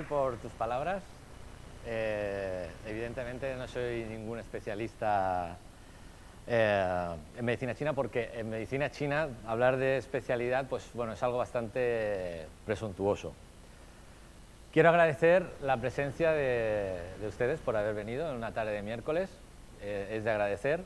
Por tus palabras. Evidentemente no soy ningún especialista en medicina china, porque en medicina china hablar de especialidad, pues bueno, es algo bastante presuntuoso. Quiero agradecer la presencia de ustedes por haber venido en una tarde de miércoles, es de agradecer.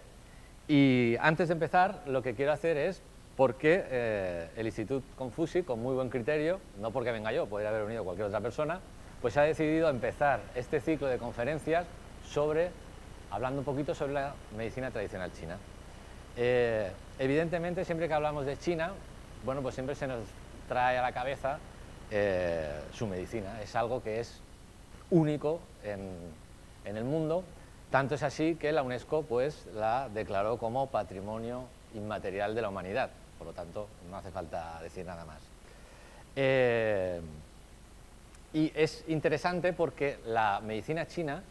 Y antes de empezar, lo que quiero hacer es por qué el Institut Confuci, con muy buen criterio, no porque venga yo, podría haber venido cualquier otra persona, pues ha decidido empezar este ciclo de conferencias hablando un poquito sobre la medicina tradicional china. Evidentemente, siempre que hablamos de China, bueno, pues siempre se nos trae a la cabeza su medicina. Es algo que es único en el mundo, tanto es así que la UNESCO pues la declaró como Patrimonio Inmaterial de la Humanidad, por lo tanto no hace falta decir nada más. Y es interesante porque la medicina china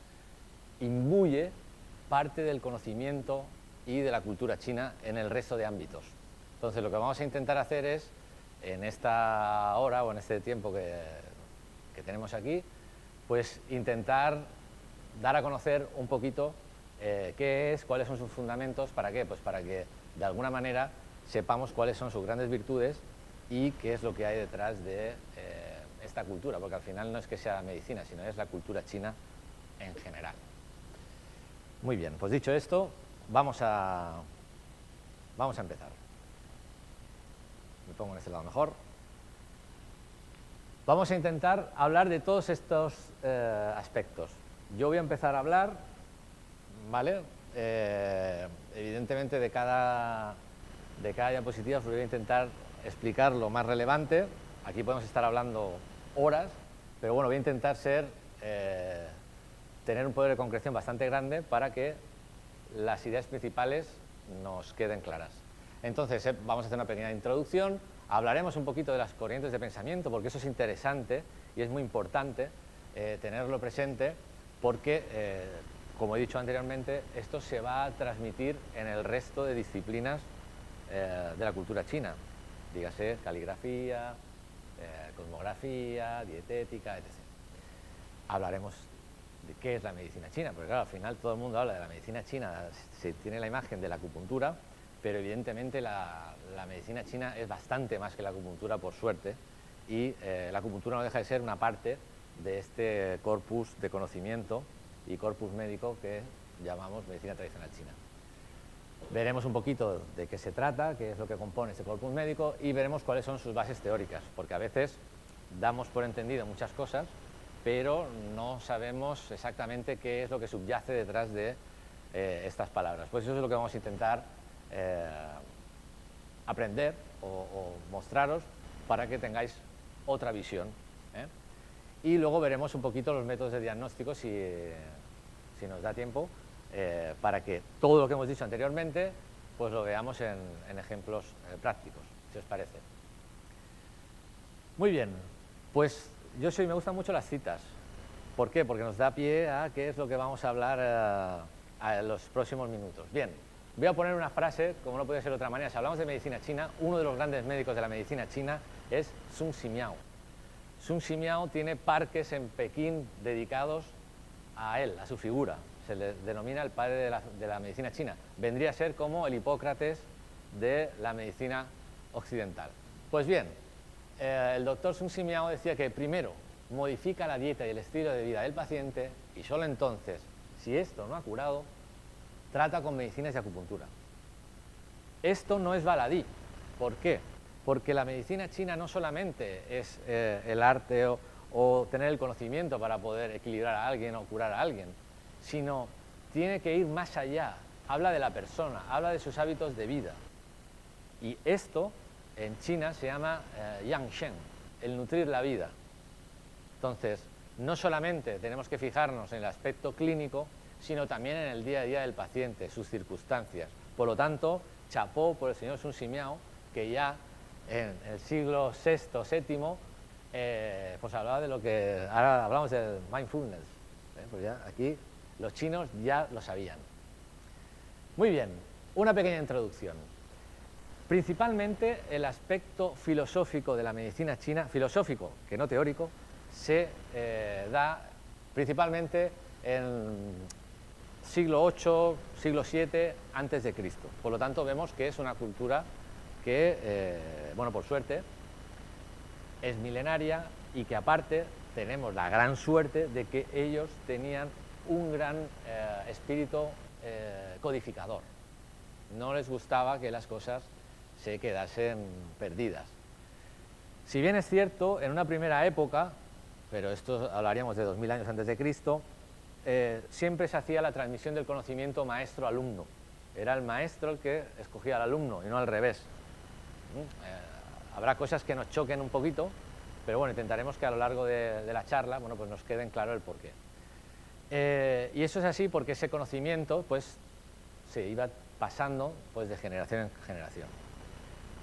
imbuye parte del conocimiento y de la cultura china en el resto de ámbitos. Entonces lo que vamos a intentar hacer es, en esta hora o en este tiempo que tenemos aquí, pues intentar dar a conocer un poquito qué es, cuáles son sus fundamentos, ¿para qué? Pues para que de alguna manera sepamos cuáles son sus grandes virtudes y qué es lo que hay detrás de esta cultura, porque al final no es que sea la medicina, sino es la cultura china en general. Muy bien, pues dicho esto, vamos a empezar. Me pongo en este lado mejor. Vamos a intentar hablar de todos estos aspectos. Yo voy a empezar a hablar, ¿vale? Evidentemente de cada diapositiva os voy a intentar explicar lo más relevante. Aquí podemos estar hablando horas, pero bueno, voy a intentar tener un poder de concreción bastante grande para que las ideas principales nos queden claras. Entonces, vamos a hacer una pequeña introducción, hablaremos un poquito de las corrientes de pensamiento, porque eso es interesante y es muy importante tenerlo presente, porque, como he dicho anteriormente, esto se va a transmitir en el resto de disciplinas de la cultura china, dígase caligrafía, cosmografía, dietética, etc. Hablaremos de qué es la medicina china, porque claro, al final todo el mundo habla de la medicina china, se tiene la imagen de la acupuntura, pero evidentemente la medicina china es bastante más que la acupuntura, por suerte, y la acupuntura no deja de ser una parte de este corpus de conocimiento y corpus médico que llamamos medicina tradicional china. Veremos un poquito de qué se trata, qué es lo que compone este corpus médico, y veremos cuáles son sus bases teóricas, porque a veces damos por entendido muchas cosas, pero no sabemos exactamente qué es lo que subyace detrás de estas palabras. Pues eso es lo que vamos a intentar aprender o mostraros para que tengáis otra visión. Y luego veremos un poquito los métodos de diagnóstico, si nos da tiempo, para que todo lo que hemos dicho anteriormente pues lo veamos en ejemplos prácticos, si os parece. Muy bien, pues me gustan mucho las citas. ¿Por qué? Porque nos da pie a qué es lo que vamos a hablar a los próximos minutos. Bien, voy a poner una frase, como no puede ser de otra manera. Si hablamos de medicina china, uno de los grandes médicos de la medicina china es Sun Simiao. Sun Simiao tiene parques en Pekín dedicados a él, a su figura. Se le denomina el padre de la medicina china. Vendría a ser como el Hipócrates de la medicina occidental. Pues bien, el doctor Sun Simiao decía que primero modifica la dieta y el estilo de vida del paciente y solo entonces, si esto no ha curado, trata con medicinas de acupuntura. Esto no es baladí. ¿Por qué? Porque la medicina china no solamente es el arte o tener el conocimiento para poder equilibrar a alguien o curar a alguien, sino tiene que ir más allá. Habla de la persona, habla de sus hábitos de vida. Y esto en China se llama Yangshen, el nutrir la vida. Entonces, no solamente tenemos que fijarnos en el aspecto clínico, sino también en el día a día del paciente, sus circunstancias. Por lo tanto, chapó por el señor Sun Simiao, que ya en el siglo VI, VII, pues hablaba de lo que ahora hablamos del mindfulness. Pues ya aquí los chinos ya lo sabían. Muy bien, una pequeña introducción. Principalmente el aspecto filosófico de la medicina china, filosófico, que no teórico, se da principalmente en siglo VIII, siglo VII antes de Cristo. Por lo tanto, vemos que es una cultura que, bueno, por suerte, es milenaria y que aparte tenemos la gran suerte de que ellos tenían un gran espíritu codificador. No les gustaba que las cosas se quedasen perdidas. Si bien es cierto, en una primera época, pero esto hablaríamos de 2000 años antes de Cristo, siempre se hacía la transmisión del conocimiento maestro-alumno. Era el maestro el que escogía al alumno y no al revés. Habrá cosas que nos choquen un poquito, pero bueno, intentaremos que a lo largo de la charla, bueno, pues nos queden claro el porqué. Y eso es así porque ese conocimiento pues, se iba pasando pues, de generación en generación.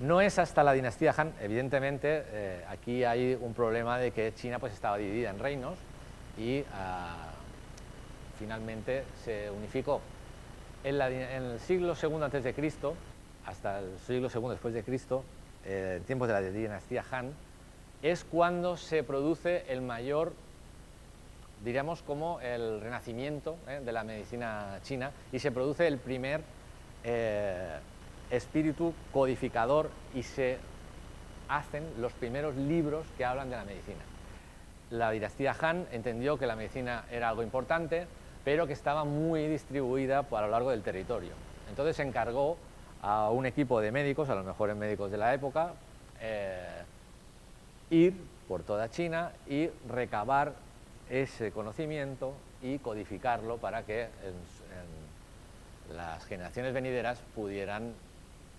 No es hasta la dinastía Han, evidentemente, aquí hay un problema de que China pues, estaba dividida en reinos y finalmente se unificó. En el siglo II antes de Cristo, hasta el siglo II después de Cristo, en tiempos de la dinastía Han, es cuando se produce el mayor, diríamos, como el renacimiento de la medicina china y se produce el primer espíritu codificador y se hacen los primeros libros que hablan de la medicina. La dinastía Han entendió que la medicina era algo importante, pero que estaba muy distribuida a lo largo del territorio. Entonces se encargó a un equipo de médicos, a los mejores médicos de la época, ir por toda China y recabar ese conocimiento y codificarlo para que en las generaciones venideras pudieran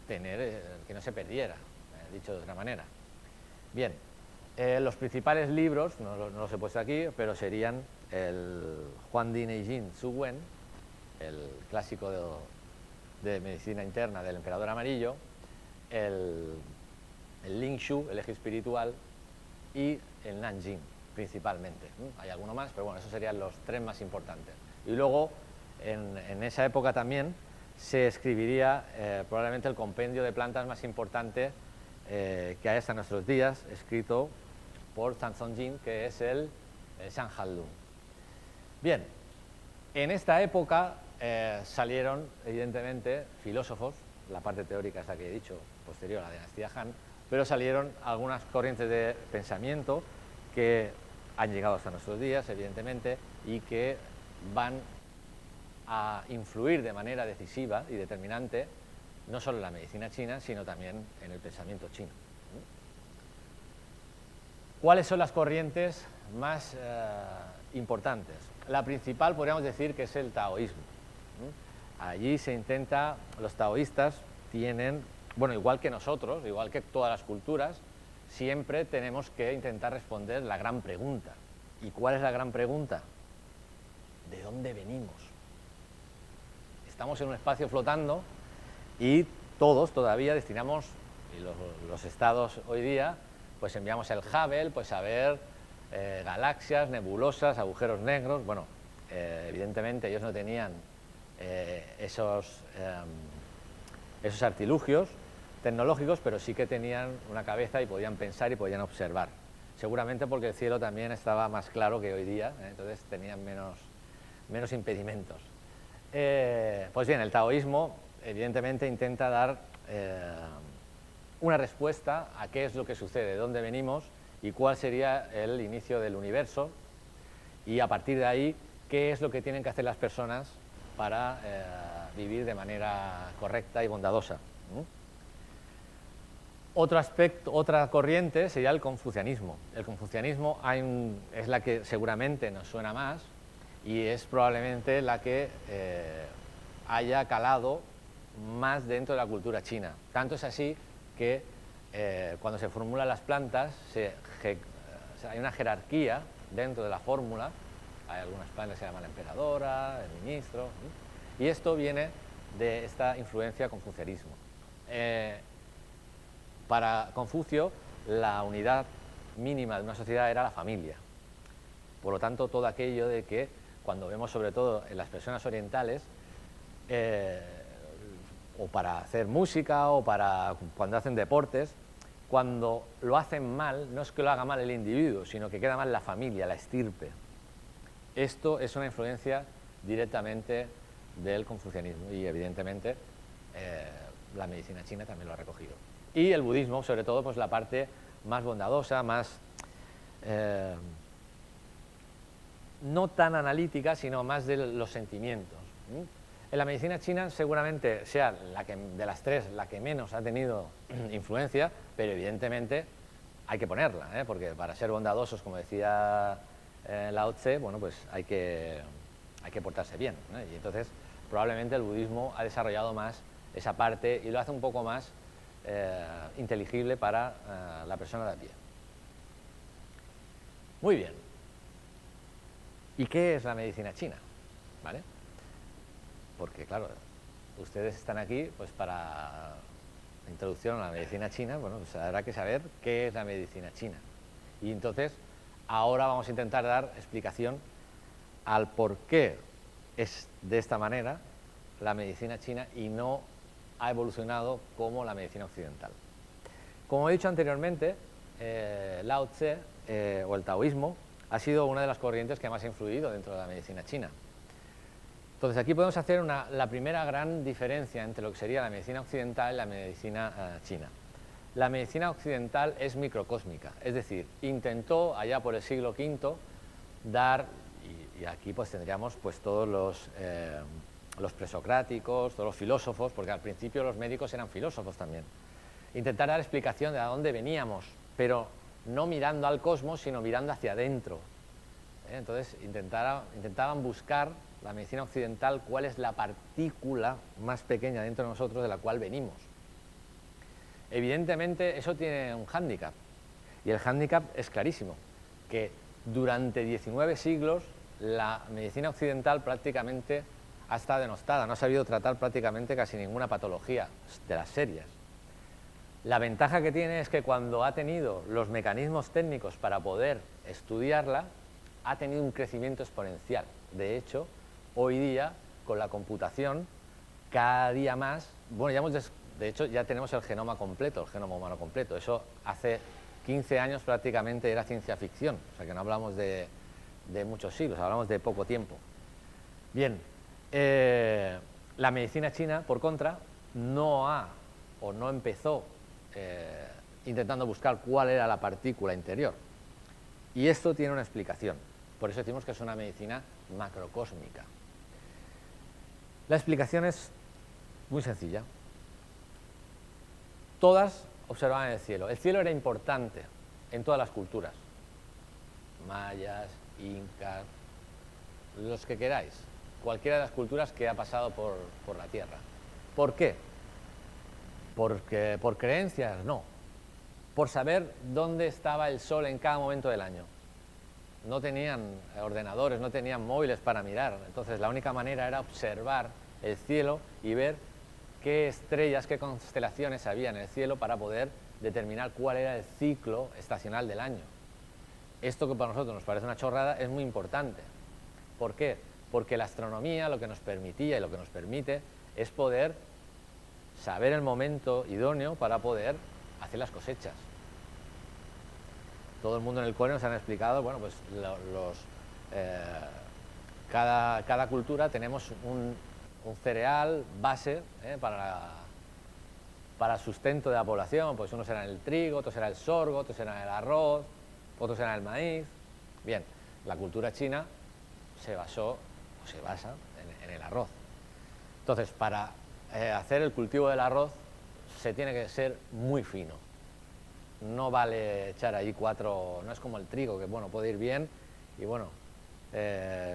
tener, que no se perdiera, dicho de otra manera. Bien, los principales libros, no los he puesto aquí, pero serían el Huangdi Neijin Su Wen, el clásico de medicina interna del emperador amarillo, el Ling Shu, el eje espiritual, y el Nanjing, principalmente. Hay alguno más, pero bueno, esos serían los tres más importantes. Y luego, en esa época también, se escribiría probablemente el compendio de plantas más importante que hay hasta nuestros días, escrito por Zhang Zongjing, que es el Shanhanlun. Bien, en esta época salieron, evidentemente, filósofos, la parte teórica es la que he dicho, posterior a la dinastía Han, pero salieron algunas corrientes de pensamiento que han llegado hasta nuestros días, evidentemente, y que van a influir de manera decisiva y determinante no solo en la medicina china, sino también en el pensamiento chino. ¿Cuáles son las corrientes más importantes? La principal podríamos decir que es el taoísmo. Allí se intenta, los taoístas tienen, bueno, igual que nosotros, igual que todas las culturas, siempre tenemos que intentar responder la gran pregunta. ¿Y cuál es la gran pregunta? ¿De dónde venimos? Estamos en un espacio flotando y todos todavía destinamos, y los estados hoy día, pues enviamos el Hubble pues a ver galaxias, nebulosas, agujeros negros. Bueno, evidentemente ellos no tenían esos artilugios tecnológicos, pero sí que tenían una cabeza y podían pensar y podían observar. Seguramente porque el cielo también estaba más claro que hoy día, entonces tenían menos impedimentos. Pues bien, el taoísmo evidentemente intenta dar una respuesta a qué es lo que sucede, de dónde venimos y cuál sería el inicio del universo, y a partir de ahí qué es lo que tienen que hacer las personas para vivir de manera correcta y bondadosa. Otro aspecto, otra corriente sería el confucianismo. El confucianismo es la que seguramente nos suena más y es probablemente la que haya calado más dentro de la cultura china. Tanto es así que cuando se formulan las plantas hay una jerarquía dentro de la fórmula. Hay algunas plantas que se llaman la emperadora, el ministro, y esto viene de esta influencia confucianismo. Para Confucio, la unidad mínima de una sociedad era la familia. Por lo tanto, todo aquello de que, cuando vemos sobre todo en las personas orientales, o para hacer música o para cuando hacen deportes, cuando lo hacen mal, no es que lo haga mal el individuo, sino que queda mal la familia, la estirpe. Esto es una influencia directamente del confucianismo y, evidentemente, la medicina china también lo ha recogido. Y el budismo, sobre todo, pues la parte más bondadosa, más no tan analítica, sino más de los sentimientos. En la medicina china seguramente sea de las tres la que menos ha tenido influencia, pero evidentemente hay que ponerla, porque para ser bondadosos, como decía Lao Tse, bueno, pues hay que portarse bien, y entonces probablemente el budismo ha desarrollado más esa parte y lo hace un poco más inteligible para la persona de a pie. Muy bien. ¿Y qué es la medicina china? ¿Vale? Porque, claro, ustedes están aquí pues para la introducción a la medicina china, bueno, pues habrá que saber qué es la medicina china. Y entonces, ahora vamos a intentar dar explicación al por qué es de esta manera la medicina china y no ha evolucionado como la medicina occidental. Como he dicho anteriormente, Lao Tse, o el taoísmo, ha sido una de las corrientes que más ha influido dentro de la medicina china. Entonces aquí podemos hacer la primera gran diferencia entre lo que sería la medicina occidental y la medicina china. La medicina occidental es microcósmica, es decir, intentó allá por el siglo V dar, y aquí pues tendríamos pues todos los presocráticos, todos los filósofos, porque al principio los médicos eran filósofos también, intentar dar explicación de a dónde veníamos, pero no mirando al cosmos, sino mirando hacia adentro. Entonces intentaban buscar la medicina occidental cuál es la partícula más pequeña dentro de nosotros de la cual venimos. Evidentemente eso tiene un hándicap, y el hándicap es clarísimo, que durante 19 siglos la medicina occidental prácticamente ha estado denostada, no ha sabido tratar prácticamente casi ninguna patología de las serias. La ventaja que tiene es que cuando ha tenido los mecanismos técnicos para poder estudiarla, ha tenido un crecimiento exponencial. De hecho, hoy día, con la computación, cada día más, bueno, de hecho ya tenemos el genoma completo, el genoma humano completo. Eso hace 15 años prácticamente era ciencia ficción, o sea que no hablamos de muchos siglos, hablamos de poco tiempo. Bien, la medicina china, por contra, no empezó intentando buscar cuál era la partícula interior. Y esto tiene una explicación. Por eso decimos que es una medicina macrocósmica. La explicación es muy sencilla. Todas observaban el cielo. El cielo era importante en todas las culturas. Mayas, incas, los que queráis. Cualquiera de las culturas que ha pasado por la Tierra. ¿Por qué? Porque por creencias, no. Por saber dónde estaba el sol en cada momento del año. No tenían ordenadores, no tenían móviles para mirar. Entonces la única manera era observar el cielo y ver qué estrellas, qué constelaciones había en el cielo para poder determinar cuál era el ciclo estacional del año. Esto que para nosotros nos parece una chorrada es muy importante. ¿Por qué? Porque la astronomía lo que nos permitía y lo que nos permite es poder saber el momento idóneo para poder hacer las cosechas. Todo el mundo en el cole nos han explicado, bueno, pues cada cultura tenemos un cereal base para el sustento de la población, pues unos serán el trigo, otros será el sorgo, otros serán el arroz, otros serán el maíz. Bien, la cultura china se basa en el arroz. Entonces, para hacer el cultivo del arroz se tiene que ser muy fino. No vale echar ahí no es como el trigo, que bueno, puede ir bien y bueno,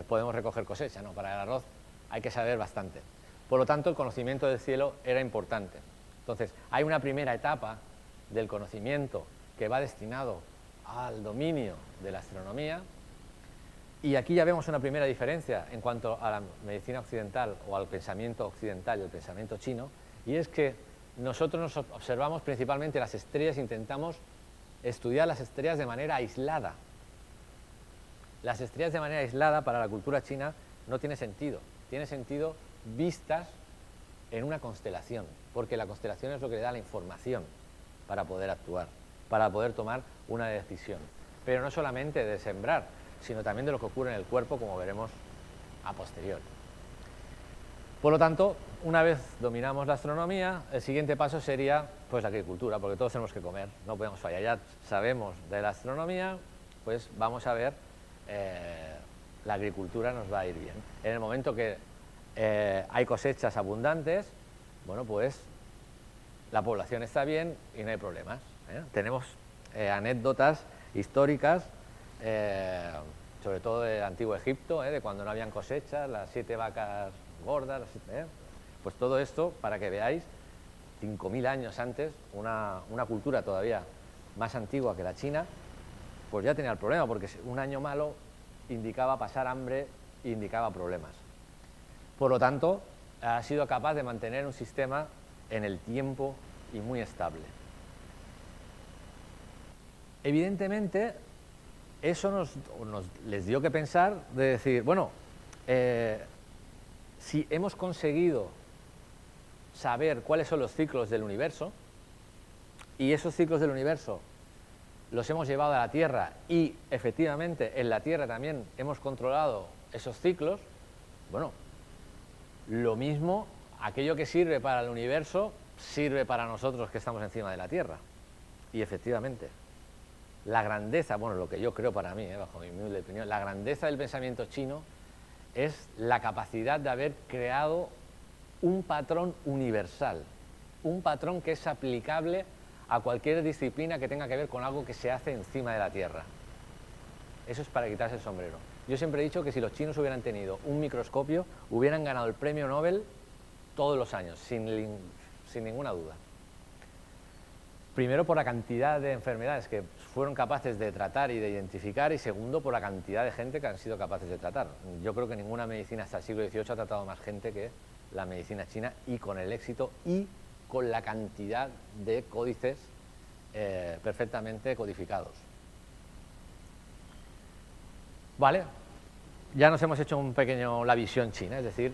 podemos recoger cosecha, no, para el arroz hay que saber bastante. Por lo tanto, el conocimiento del cielo era importante. Entonces, hay una primera etapa del conocimiento que va destinado al dominio de la astronomía, y aquí ya vemos una primera diferencia en cuanto a la medicina occidental o al pensamiento occidental y el pensamiento chino, y es que nosotros nos observamos principalmente las estrellas, intentamos estudiar las estrellas de manera aislada. Las estrellas de manera aislada para la cultura china no tiene sentido. Tiene sentido vistas en una constelación, porque la constelación es lo que le da la información para poder actuar. para poder tomar una decisión. Pero no solamente de sembrar, sino también de lo que ocurre en el cuerpo, como veremos a posteriori. Por lo tanto, una vez dominamos la astronomía, el siguiente paso sería pues la agricultura, porque todos tenemos que comer, no podemos fallar. Ya sabemos de la astronomía, pues vamos a ver, la agricultura nos va a ir bien. En el momento que hay cosechas abundantes, bueno, pues la población está bien y no hay problemas, ¿eh? Tenemos anécdotas históricas, sobre todo del antiguo Egipto, de cuando no habían cosechas, las 7 vacas gordas, pues todo esto para que veáis, 5000 años antes, una cultura todavía más antigua que la China, pues ya tenía el problema, porque un año malo indicaba pasar hambre e indicaba problemas. Por lo tanto, ha sido capaz de mantener un sistema en el tiempo y muy estable. Evidentemente, eso les dio que pensar de decir, bueno, si hemos conseguido saber cuáles son los ciclos del universo, y esos ciclos del universo los hemos llevado a la Tierra, y efectivamente en la Tierra también hemos controlado esos ciclos, bueno, lo mismo, aquello que sirve para el universo, sirve para nosotros que estamos encima de la Tierra. Y efectivamente, la grandeza, bueno, lo que yo creo para mí, bajo mi humilde opinión, la grandeza del pensamiento chino es la capacidad de haber creado un patrón universal, un patrón que es aplicable a cualquier disciplina que tenga que ver con algo que se hace encima de la Tierra. Eso es para quitarse el sombrero. Yo siempre he dicho que si los chinos hubieran tenido un microscopio, hubieran ganado el premio Nobel todos los años, sin ninguna duda. Primero, por la cantidad de enfermedades que fueron capaces de tratar y de identificar, y segundo, por la cantidad de gente que han sido capaces de tratar. Yo creo que ninguna medicina hasta el siglo XVIII ha tratado más gente que la medicina china, y con el éxito y con la cantidad de códices perfectamente codificados. Vale, ya nos hemos hecho la visión china, es decir,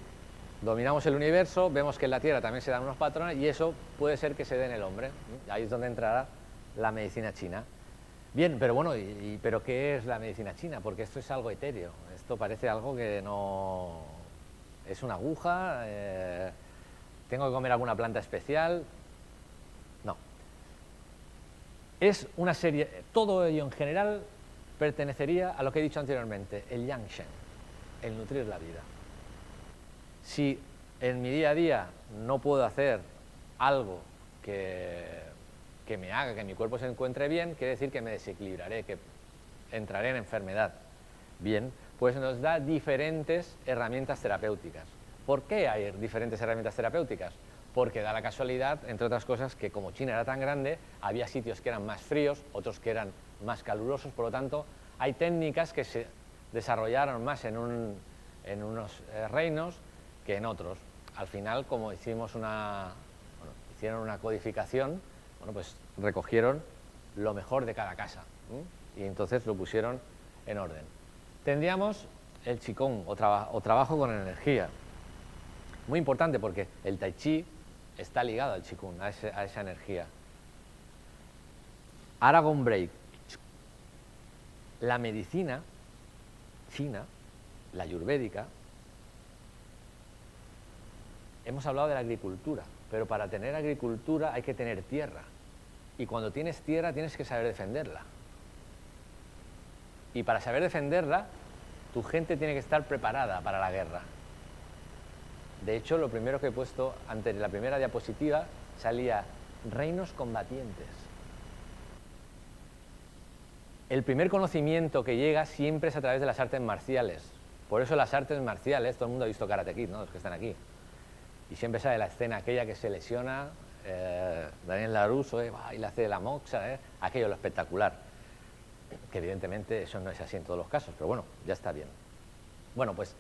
dominamos el universo, vemos que en la Tierra también se dan unos patrones, y eso puede ser que se dé en el hombre. Ahí es donde entrará la medicina china. Bien, pero bueno, ¿pero qué es la medicina china? Porque esto es algo etéreo, esto parece algo que no... es una aguja, tengo que comer alguna planta especial. No. Es una serie, todo ello en general pertenecería a lo que he dicho anteriormente, el Yangshen, el nutrir la vida. Si en mi día a día no puedo hacer algo que me haga que mi cuerpo se encuentre bien, quiere decir que me desequilibraré, que entraré en enfermedad. Bien, pues nos da diferentes herramientas terapéuticas. ¿Por qué hay diferentes herramientas terapéuticas? Porque da la casualidad, entre otras cosas, que como China era tan grande, había sitios que eran más fríos, otros que eran más calurosos, por lo tanto, hay técnicas que se desarrollaron más en unos reinos que en otros. Al final, como hicieron una codificación, bueno, pues recogieron lo mejor de cada casa, y entonces lo pusieron en orden. Tendríamos el Qigong, o trabajo con energía. Muy importante, porque el Tai Chi está ligado al Qigong, a esa energía. Aragon Break. La medicina china, la ayurvédica, hemos hablado de la agricultura, pero para tener agricultura hay que tener tierra. Y cuando tienes tierra tienes que saber defenderla. Y para saber defenderla, tu gente tiene que estar preparada para la guerra. De hecho, lo primero que he puesto ante la primera diapositiva salía reinos combatientes. El primer conocimiento que llega siempre es a través de las artes marciales. Por eso las artes marciales, todo el mundo ha visto Karate Kid, ¿no?, los que están aquí. Y siempre sale la escena aquella que se lesiona, Daniel LaRusso, y le hace la moxa, aquello lo espectacular. Que evidentemente eso no es así en todos los casos, pero bueno, ya está bien. Bueno, pues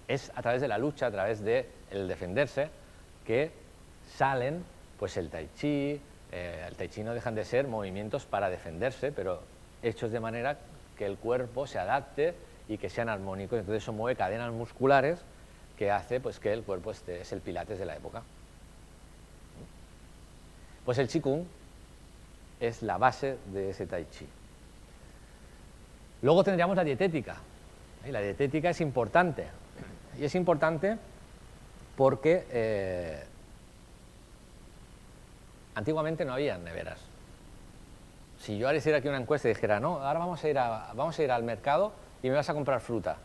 es a través de la lucha, a través del defenderse, que salen pues el Tai Chi. El Tai Chi no dejan de ser movimientos para defenderse, pero hechos de manera que el cuerpo se adapte y que sean armónicos. Entonces eso mueve cadenas musculares que hace pues que el cuerpo es el Pilates de la época. Pues el Qigong es la base de ese Tai Chi. Luego tendríamos la dietética. La dietética es importante. Y es importante porque antiguamente no había neveras. Si yo ahora hiciera aquí una encuesta y dijera, no, ahora vamos a ir al mercado y me vas a comprar fruta.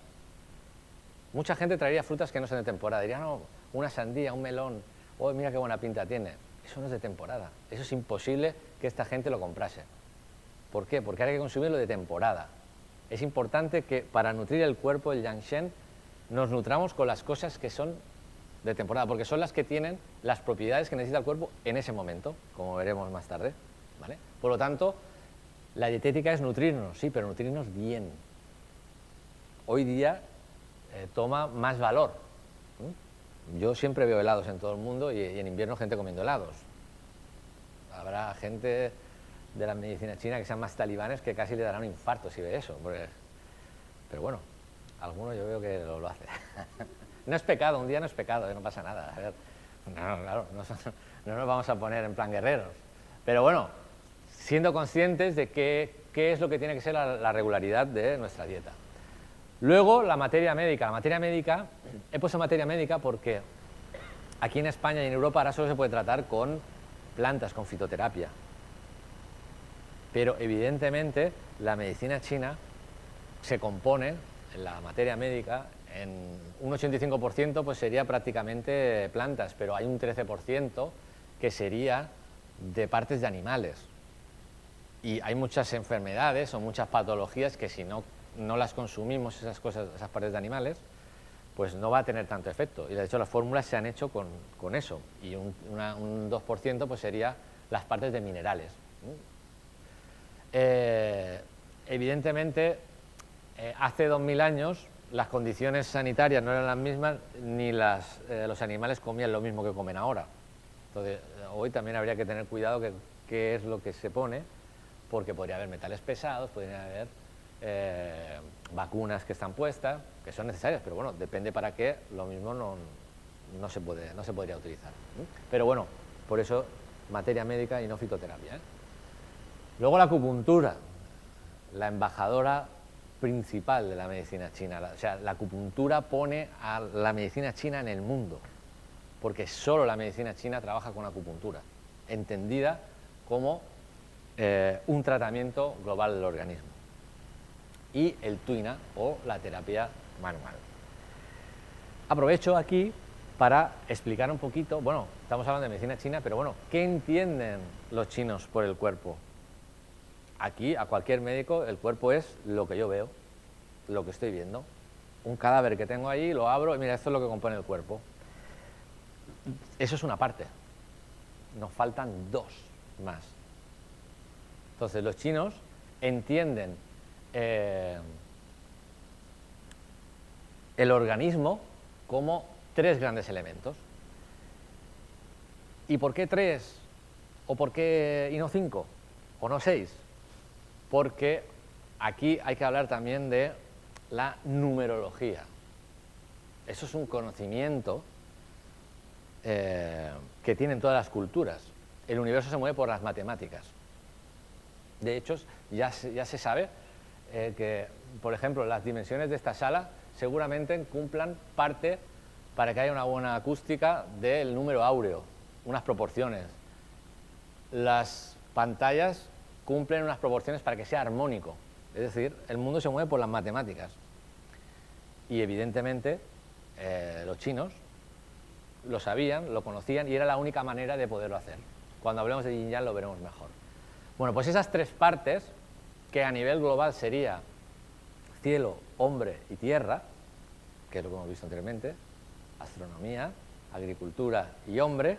Mucha gente traería frutas que no son de temporada. Diría, no, una sandía, un melón, oh, mira qué buena pinta tiene. Eso no es de temporada. Eso es imposible que esta gente lo comprase. ¿Por qué? Porque hay que consumirlo de temporada. Es importante que para nutrir el cuerpo, el Yang Shen, nos nutramos con las cosas que son de temporada, porque son las que tienen las propiedades que necesita el cuerpo en ese momento, como veremos más tarde, ¿vale? Por lo tanto, la dietética es nutrirnos, sí, pero nutrirnos bien. Hoy día toma más valor. Yo siempre veo helados en todo el mundo y en invierno gente comiendo helados. Habrá gente de la medicina china que sean más talibanes que casi le darán un infarto si ve eso. Pero bueno, algunos yo veo que lo hace. No es pecado, un día no es pecado, no pasa nada. A ver, no, claro, no nos vamos a poner en plan guerreros. Pero bueno, siendo conscientes de qué es lo que tiene que ser la regularidad de nuestra dieta. Luego, la materia médica. La materia médica, he puesto materia médica porque aquí en España y en Europa ahora solo se puede tratar con plantas, con fitoterapia. Pero evidentemente la medicina china se compone, en la materia médica, en un 85% pues sería prácticamente plantas, pero hay un 13% que sería de partes de animales. Y hay muchas enfermedades o muchas patologías que si no las consumimos, esas cosas, esas partes de animales, pues no va a tener tanto efecto. Y de hecho las fórmulas se han hecho con eso. Y un 2% pues sería las partes de minerales. Evidentemente, hace 2000 años las condiciones sanitarias no eran las mismas, ni los animales comían lo mismo que comen ahora. Entonces, hoy también habría que tener cuidado qué es lo que se pone, porque podría haber metales pesados, podría haber vacunas que están puestas, que son necesarias, pero bueno, depende para qué, lo mismo no se podría utilizar. Pero bueno, por eso materia médica y no fitoterapia. Luego la acupuntura, la embajadora principal de la medicina china. O sea, la acupuntura pone a la medicina china en el mundo, porque solo la medicina china trabaja con acupuntura, entendida como un tratamiento global del organismo. Y el tuina o la terapia manual. Aprovecho aquí para explicar un poquito, bueno, estamos hablando de medicina china, pero bueno, ¿qué entienden los chinos por el cuerpo? Aquí, a cualquier médico, el cuerpo es lo que yo veo, lo que estoy viendo. Un cadáver que tengo ahí, lo abro y mira, esto es lo que compone el cuerpo. Eso es una parte. Nos faltan dos más. Entonces, los chinos entienden el organismo como tres grandes elementos. ¿Y por qué tres? ¿O por qué y no cinco? ¿O no seis? Porque aquí hay que hablar también de la numerología. Eso es un conocimiento que tienen todas las culturas. El universo se mueve por las matemáticas. De hecho, ya se sabe que, por ejemplo, las dimensiones de esta sala seguramente cumplan parte para que haya una buena acústica del número áureo, unas proporciones. Las pantallas cumplen unas proporciones para que sea armónico. Es decir, el mundo se mueve por las matemáticas. Y evidentemente los chinos lo sabían, lo conocían y era la única manera de poderlo hacer. Cuando hablemos de Yin Yang lo veremos mejor. Bueno, pues esas tres partes, que a nivel global sería cielo, hombre y tierra, que es lo que hemos visto anteriormente, astronomía, agricultura y hombre,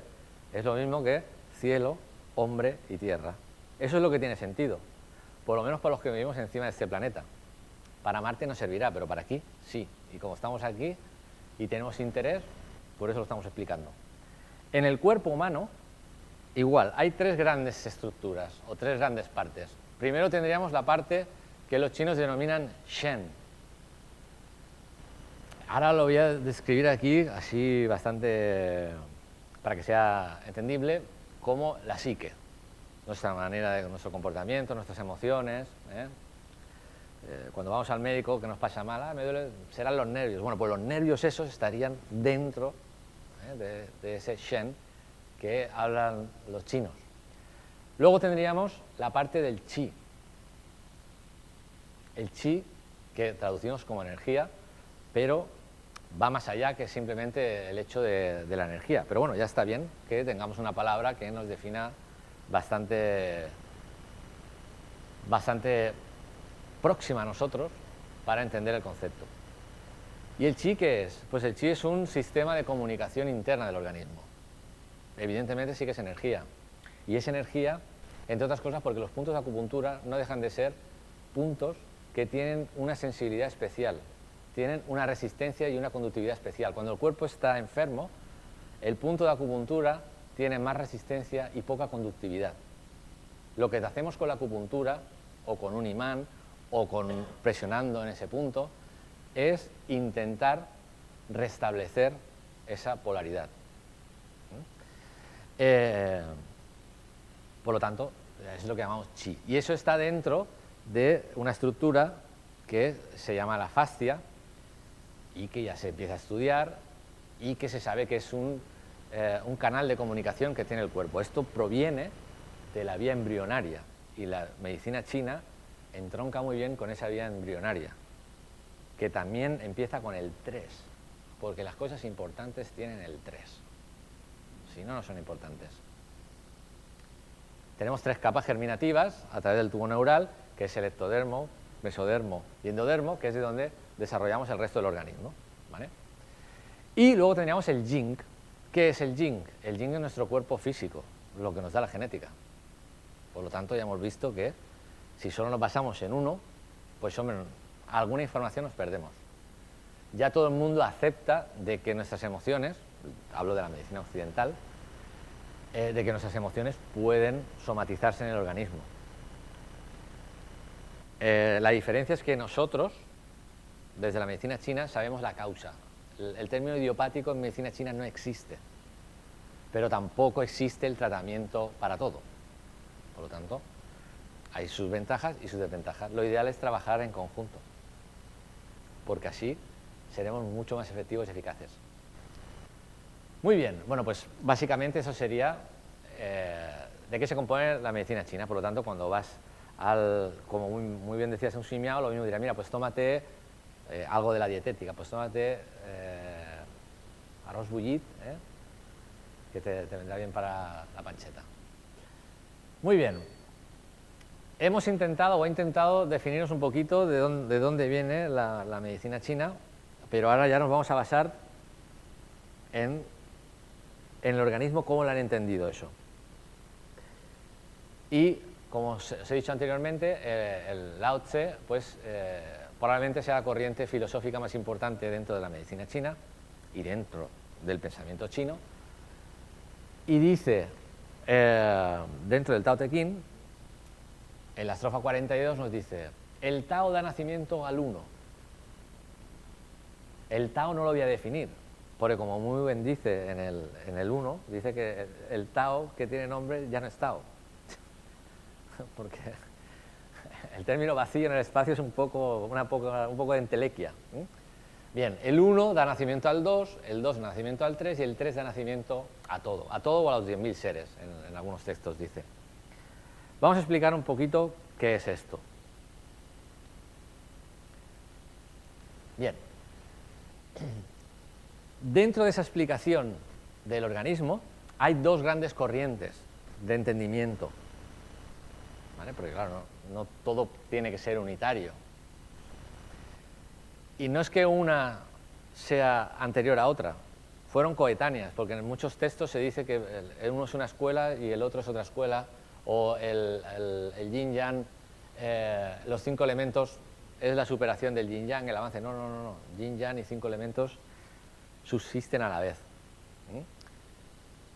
es lo mismo que cielo, hombre y tierra. Eso es lo que tiene sentido, por lo menos para los que vivimos encima de este planeta. Para Marte no servirá, pero para aquí sí. Y como estamos aquí y tenemos interés, por eso lo estamos explicando. En el cuerpo humano, igual, hay tres grandes estructuras o tres grandes partes. Primero tendríamos la parte que los chinos denominan Shen. Ahora lo voy a describir aquí, así bastante, para que sea entendible, como la psique. nuestra manera de nuestro comportamiento, nuestras emociones. Cuando vamos al médico, que nos pasa mal, me duele, serán los nervios. Bueno, pues los nervios esos estarían dentro de ese Shen que hablan los chinos. Luego tendríamos la parte del chi. El chi, que traducimos como energía, pero va más allá que simplemente el hecho de la energía. Pero bueno, ya está bien que tengamos una palabra que nos defina bastante próxima a nosotros para entender el concepto. ¿Y el chi qué es? Pues el chi es un sistema de comunicación interna del organismo. Evidentemente sí que es energía. Y es energía, entre otras cosas, porque los puntos de acupuntura no dejan de ser puntos que tienen una sensibilidad especial, tienen una resistencia y una conductividad especial. Cuando el cuerpo está enfermo, el punto de acupuntura tiene más resistencia y poca conductividad. Lo que hacemos con la acupuntura, o con un imán, o presionando en ese punto, es intentar restablecer esa polaridad. Por lo tanto, es lo que llamamos chi. Y eso está dentro de una estructura que se llama la fascia y que ya se empieza a estudiar y que se sabe que es un canal de comunicación que tiene el cuerpo. Esto proviene de la vía embrionaria y la medicina china entronca muy bien con esa vía embrionaria, que también empieza con el 3, porque las cosas importantes tienen el 3, si no, no son importantes. Tenemos 3 capas germinativas a través del tubo neural, que es el ectodermo, mesodermo y endodermo, que es de donde desarrollamos el resto del organismo, ¿vale? Y luego tendríamos el yin. ¿Qué es el yin? El yin es nuestro cuerpo físico, lo que nos da la genética. Por lo tanto, ya hemos visto que si solo nos basamos en uno, pues hombre, alguna información nos perdemos. Ya todo el mundo acepta de que nuestras emociones, hablo de la medicina occidental, de que nuestras emociones pueden somatizarse en el organismo. La diferencia es que nosotros, desde la medicina china, sabemos la causa. El término idiopático en medicina china no existe, pero tampoco existe el tratamiento para todo. Por lo tanto, hay sus ventajas y sus desventajas. Lo ideal es trabajar en conjunto, porque así seremos mucho más efectivos y eficaces. Muy bien, bueno, pues básicamente eso sería de qué se compone la medicina china. Por lo tanto, cuando vas como muy bien decías, a un simiao, lo mismo dirá, mira, pues tómate algo de la dietética, pues tómate arroz bullit, que te vendrá bien para la pancheta. Muy bien. Hemos intentado definirnos un poquito de dónde viene la medicina china, pero ahora ya nos vamos a basar en el organismo, cómo lo han entendido eso. Y, como os he dicho anteriormente, el Lao Tse, pues, probablemente sea la corriente filosófica más importante dentro de la medicina china y dentro del pensamiento chino. Y dice, dentro del Tao Te Ching, en la estrofa 42 nos dice, el Tao da nacimiento al uno. El Tao no lo voy a definir, porque como muy bien dice en el 1, dice que el Tao que tiene nombre ya no es Tao. Porque el término vacío en el espacio es un poco de entelequia. Bien, el 1 da nacimiento al 2, el 2 da nacimiento al 3 y el 3 da nacimiento a todo o a los 10.000 seres, en algunos textos dice. Vamos a explicar un poquito qué es esto. Bien. Dentro de esa explicación del organismo hay 2 grandes corrientes de entendimiento, ¿vale? Porque claro, no todo tiene que ser unitario. Y no es que una sea anterior a otra, fueron coetáneas, porque en muchos textos se dice que el uno es una escuela y el otro es otra escuela, o el yin-yang, los 5 elementos es la superación del yin-yang, el avance. No. Yin-yang y 5 elementos subsisten a la vez.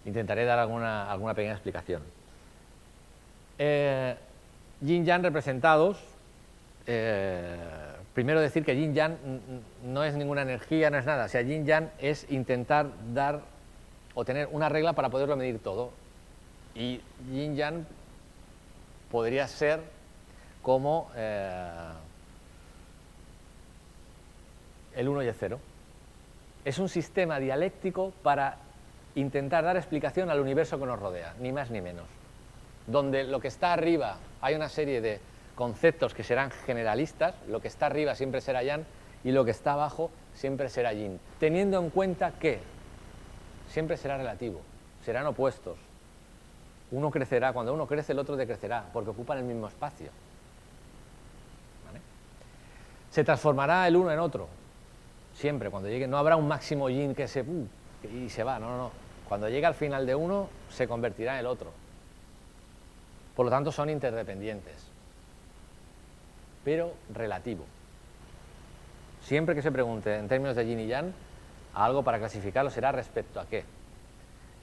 Intentaré dar alguna pequeña explicación. Yin-yang representados, primero decir que yin-yang no es ninguna energía, no es nada. O sea, yin-yang es intentar dar o tener una regla para poderlo medir todo. Y yin-yang podría ser como el 1 y el 0. Es un sistema dialéctico para intentar dar explicación al universo que nos rodea, ni más ni menos. Donde lo que está arriba hay una serie de conceptos que serán generalistas, lo que está arriba siempre será yang y lo que está abajo siempre será yin, teniendo en cuenta que siempre será relativo, serán opuestos. Uno crecerá, cuando uno crece el otro decrecerá, porque ocupan el mismo espacio. ¿Vale? Se transformará el uno en otro, siempre, cuando llegue, no habrá un máximo yin que se y se va, no. Cuando llegue al final de uno, se convertirá en el otro. Por lo tanto, son interdependientes, pero relativo. Siempre que se pregunte en términos de yin y yang, algo para clasificarlo será respecto a qué.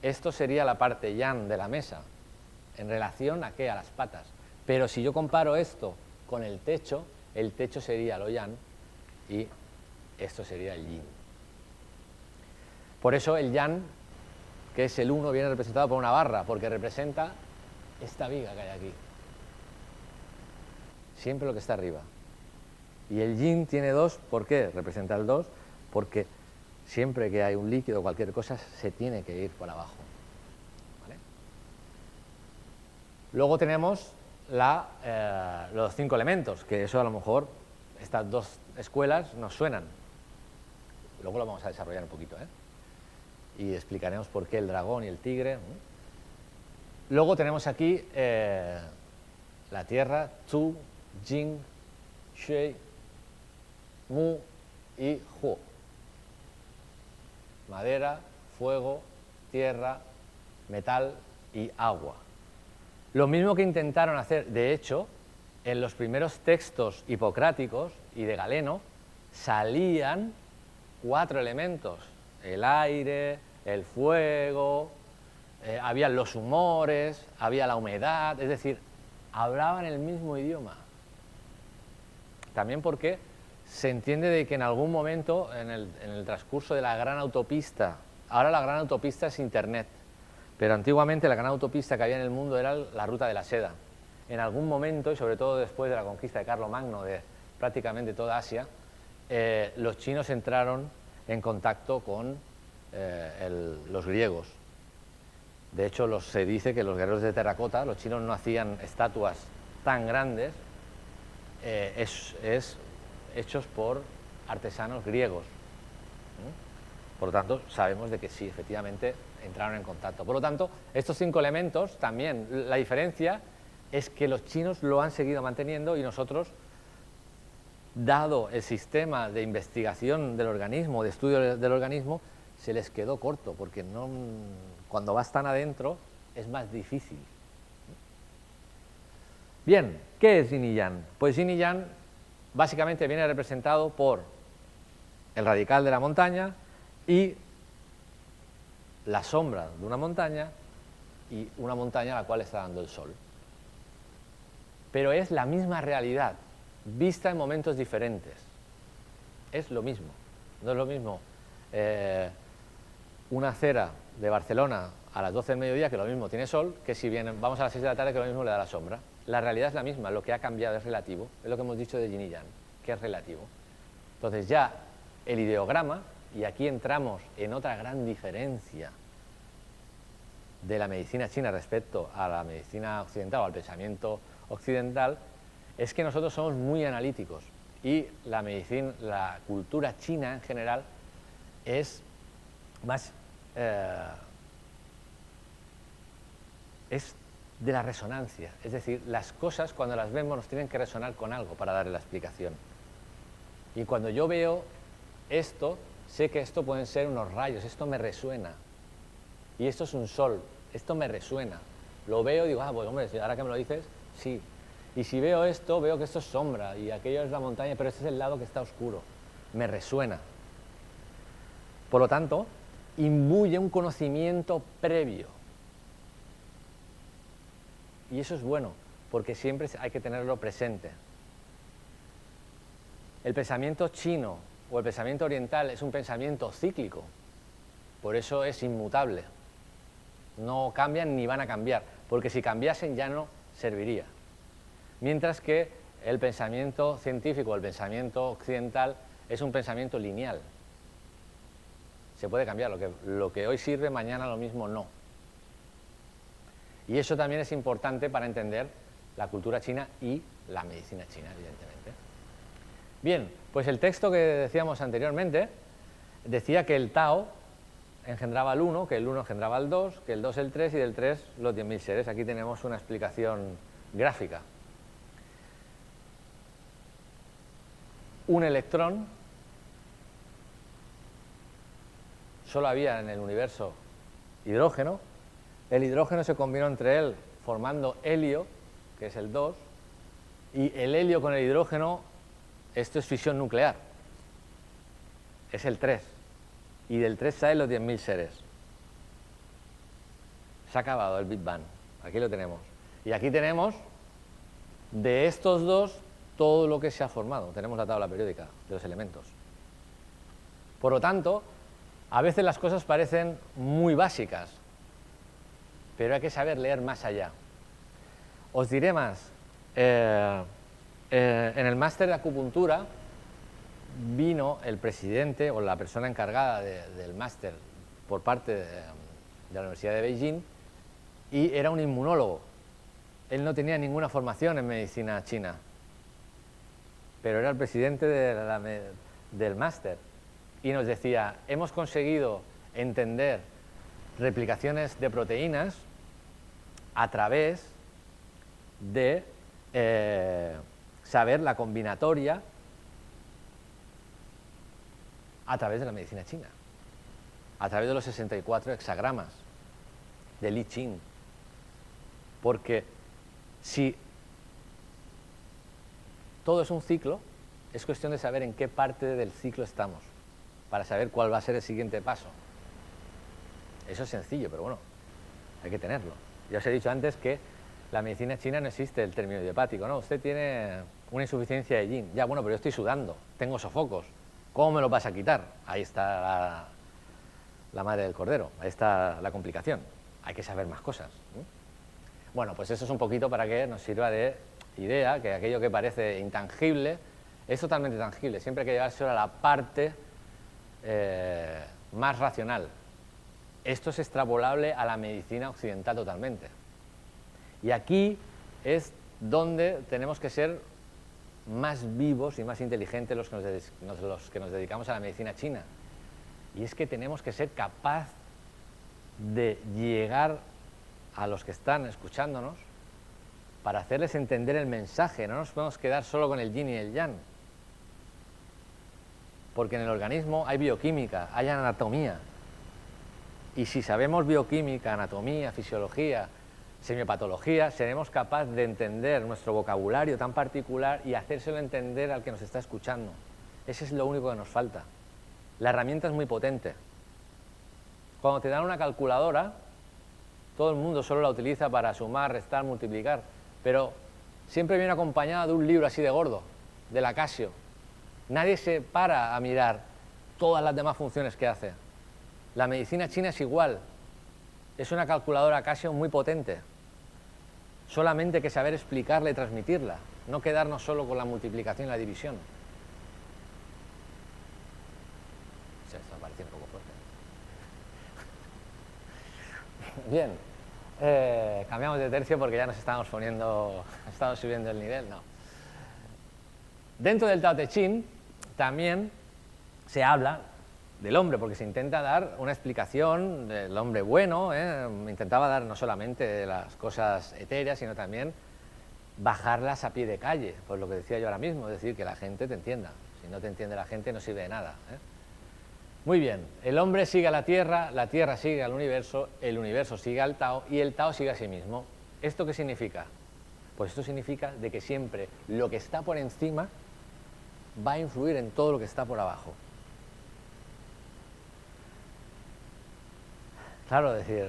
Esto sería la parte yang de la mesa, en relación a qué, a las patas. Pero si yo comparo esto con el techo sería lo yang y esto sería el yin. Por eso el yang, que es el 1, viene representado por una barra, porque representa esta viga que hay aquí. Siempre lo que está arriba. Y el yin tiene 2, ¿por qué? Representa el 2, porque siempre que hay un líquido o cualquier cosa se tiene que ir por abajo. ¿Vale? Luego tenemos los 5 elementos, que eso a lo mejor estas dos escuelas nos suenan. Luego lo vamos a desarrollar un poquito, y explicaremos por qué el dragón y el tigre. Luego tenemos aquí la tierra, Tu, Jing, Shui, Mu y Huo. Madera, fuego, tierra, metal y agua. Lo mismo que intentaron hacer, de hecho, en los primeros textos hipocráticos y de Galeno, salían 4 elementos: el aire, el fuego, había los humores, había la humedad, es decir, hablaban el mismo idioma. También porque se entiende de que en algún momento, en el transcurso de la gran autopista, ahora la gran autopista es Internet, pero antiguamente la gran autopista que había en el mundo era la ruta de la seda. En algún momento, y sobre todo después de la conquista de Carlomagno de prácticamente toda Asia, los chinos entraron en contacto con los griegos. De hecho, se dice que los guerreros de terracota, los chinos no hacían estatuas tan grandes, hechos por artesanos griegos. Por lo tanto, sabemos de que sí, efectivamente, entraron en contacto. Por lo tanto, estos 5 elementos también, la diferencia es que los chinos lo han seguido manteniendo y nosotros, dado el sistema de investigación del organismo, de estudio del organismo, se les quedó corto, porque cuando vas tan adentro es más difícil. Bien, ¿qué es yin y yang? Pues yin y yang básicamente viene representado por el radical de la montaña y la sombra de una montaña y una montaña a la cual está dando el sol. Pero es la misma realidad, vista en momentos diferentes. Es lo mismo, no es lo mismo una acera de Barcelona a las 12 del mediodía, que lo mismo tiene sol, que si vamos a las 6 de la tarde, que lo mismo le da la sombra. La realidad es la misma, lo que ha cambiado es relativo, es lo que hemos dicho de yin y yang, que es relativo. Entonces ya el ideograma, y aquí entramos en otra gran diferencia de la medicina china respecto a la medicina occidental o al pensamiento occidental, es que nosotros somos muy analíticos y la cultura china en general es más es de la resonancia, es decir, las cosas cuando las vemos nos tienen que resonar con algo para darle la explicación. Y cuando yo veo esto, sé que esto pueden ser unos rayos, esto me resuena. Y esto es un sol, esto me resuena. Lo veo y digo, pues hombre, ahora que me lo dices, sí. Y si veo esto, veo que esto es sombra y aquello es la montaña, pero este es el lado que está oscuro. Me resuena. Por lo tanto, imbuye un conocimiento previo. Y eso es bueno, porque siempre hay que tenerlo presente. El pensamiento chino o el pensamiento oriental es un pensamiento cíclico, por eso es inmutable. No cambian ni van a cambiar, porque si cambiasen ya no serviría. mientras que el pensamiento científico, el pensamiento occidental, es un pensamiento lineal. Se puede cambiar, lo que hoy sirve, mañana lo mismo no. Y eso también es importante para entender la cultura china y la medicina china, evidentemente. Bien, pues el texto que decíamos anteriormente decía que el Tao engendraba al 1, que el 1 engendraba al 2, que el 2 el 3 y del 3 los 10.000 seres. Aquí tenemos una explicación gráfica. Un electrón, solo había en el universo hidrógeno, el hidrógeno se combinó entre él formando helio, que es el 2, y el helio con el hidrógeno, esto es fisión nuclear, es el 3, y del 3 salen los 10.000 seres. Se ha acabado el Big Bang, aquí lo tenemos. Y aquí tenemos, de estos dos, todo lo que se ha formado. Tenemos la tabla periódica de los elementos. Por lo tanto, a veces las cosas parecen muy básicas, pero hay que saber leer más allá. Os diré más. En el máster de acupuntura vino el presidente o la persona encargada del máster por parte de la Universidad de Beijing y era un inmunólogo. Él no tenía ninguna formación en medicina china, pero era el presidente del máster y nos decía, hemos conseguido entender replicaciones de proteínas a través de saber la combinatoria a través de la medicina china, a través de los 64 hexagramas de Li Qing. Porque si todo es un ciclo, es cuestión de saber en qué parte del ciclo estamos, para saber cuál va a ser el siguiente paso. Eso es sencillo, pero bueno, hay que tenerlo. Ya os he dicho antes que la medicina china no existe el término idiopático, ¿no? Usted tiene una insuficiencia de yin. Ya, bueno, pero yo estoy sudando, tengo sofocos. ¿Cómo me lo vas a quitar? Ahí está la madre del cordero, ahí está la complicación. Hay que saber más cosas, ¿no? Bueno, pues eso es un poquito para que nos sirva de idea, que aquello que parece intangible es totalmente tangible. Siempre hay que llevárselo a la parte más racional. Esto es extrapolable a la medicina occidental totalmente. Y aquí es donde tenemos que ser más vivos y más inteligentes los que nos dedicamos a la medicina china. Y es que tenemos que ser capaz de llegar a los que están escuchándonos para hacerles entender el mensaje. No nos podemos quedar solo con el yin y el yang. Porque en el organismo hay bioquímica, hay anatomía. Y si sabemos bioquímica, anatomía, fisiología, semiopatología, seremos capaces de entender nuestro vocabulario tan particular y hacérselo entender al que nos está escuchando. Ese es lo único que nos falta. La herramienta es muy potente. Cuando te dan una calculadora, todo el mundo solo la utiliza para sumar, restar, multiplicar, pero siempre viene acompañada de un libro así de gordo, de la Casio. Nadie se para a mirar todas las demás funciones que hace. La medicina china es igual. Es una calculadora Casio muy potente. Solamente hay que saber explicarla y transmitirla, no quedarnos solo con la multiplicación y la división. Sí, esto me parece un poco fuerte. Bien, cambiamos de tercio porque ya nos estamos subiendo el nivel. No. Dentro del Tao Te Ching también se habla del hombre, porque se intenta dar una explicación del hombre bueno, intentaba dar no solamente las cosas etéreas, sino también bajarlas a pie de calle, pues lo que decía yo ahora mismo, es decir, que la gente te entienda. Si no te entiende la gente, no sirve de nada. Muy bien, el hombre sigue a la Tierra sigue al universo, el universo sigue al Tao y el Tao sigue a sí mismo. ¿Esto qué significa? Pues esto significa de que siempre lo que está por encima va a influir en todo lo que está por abajo. Claro, decir,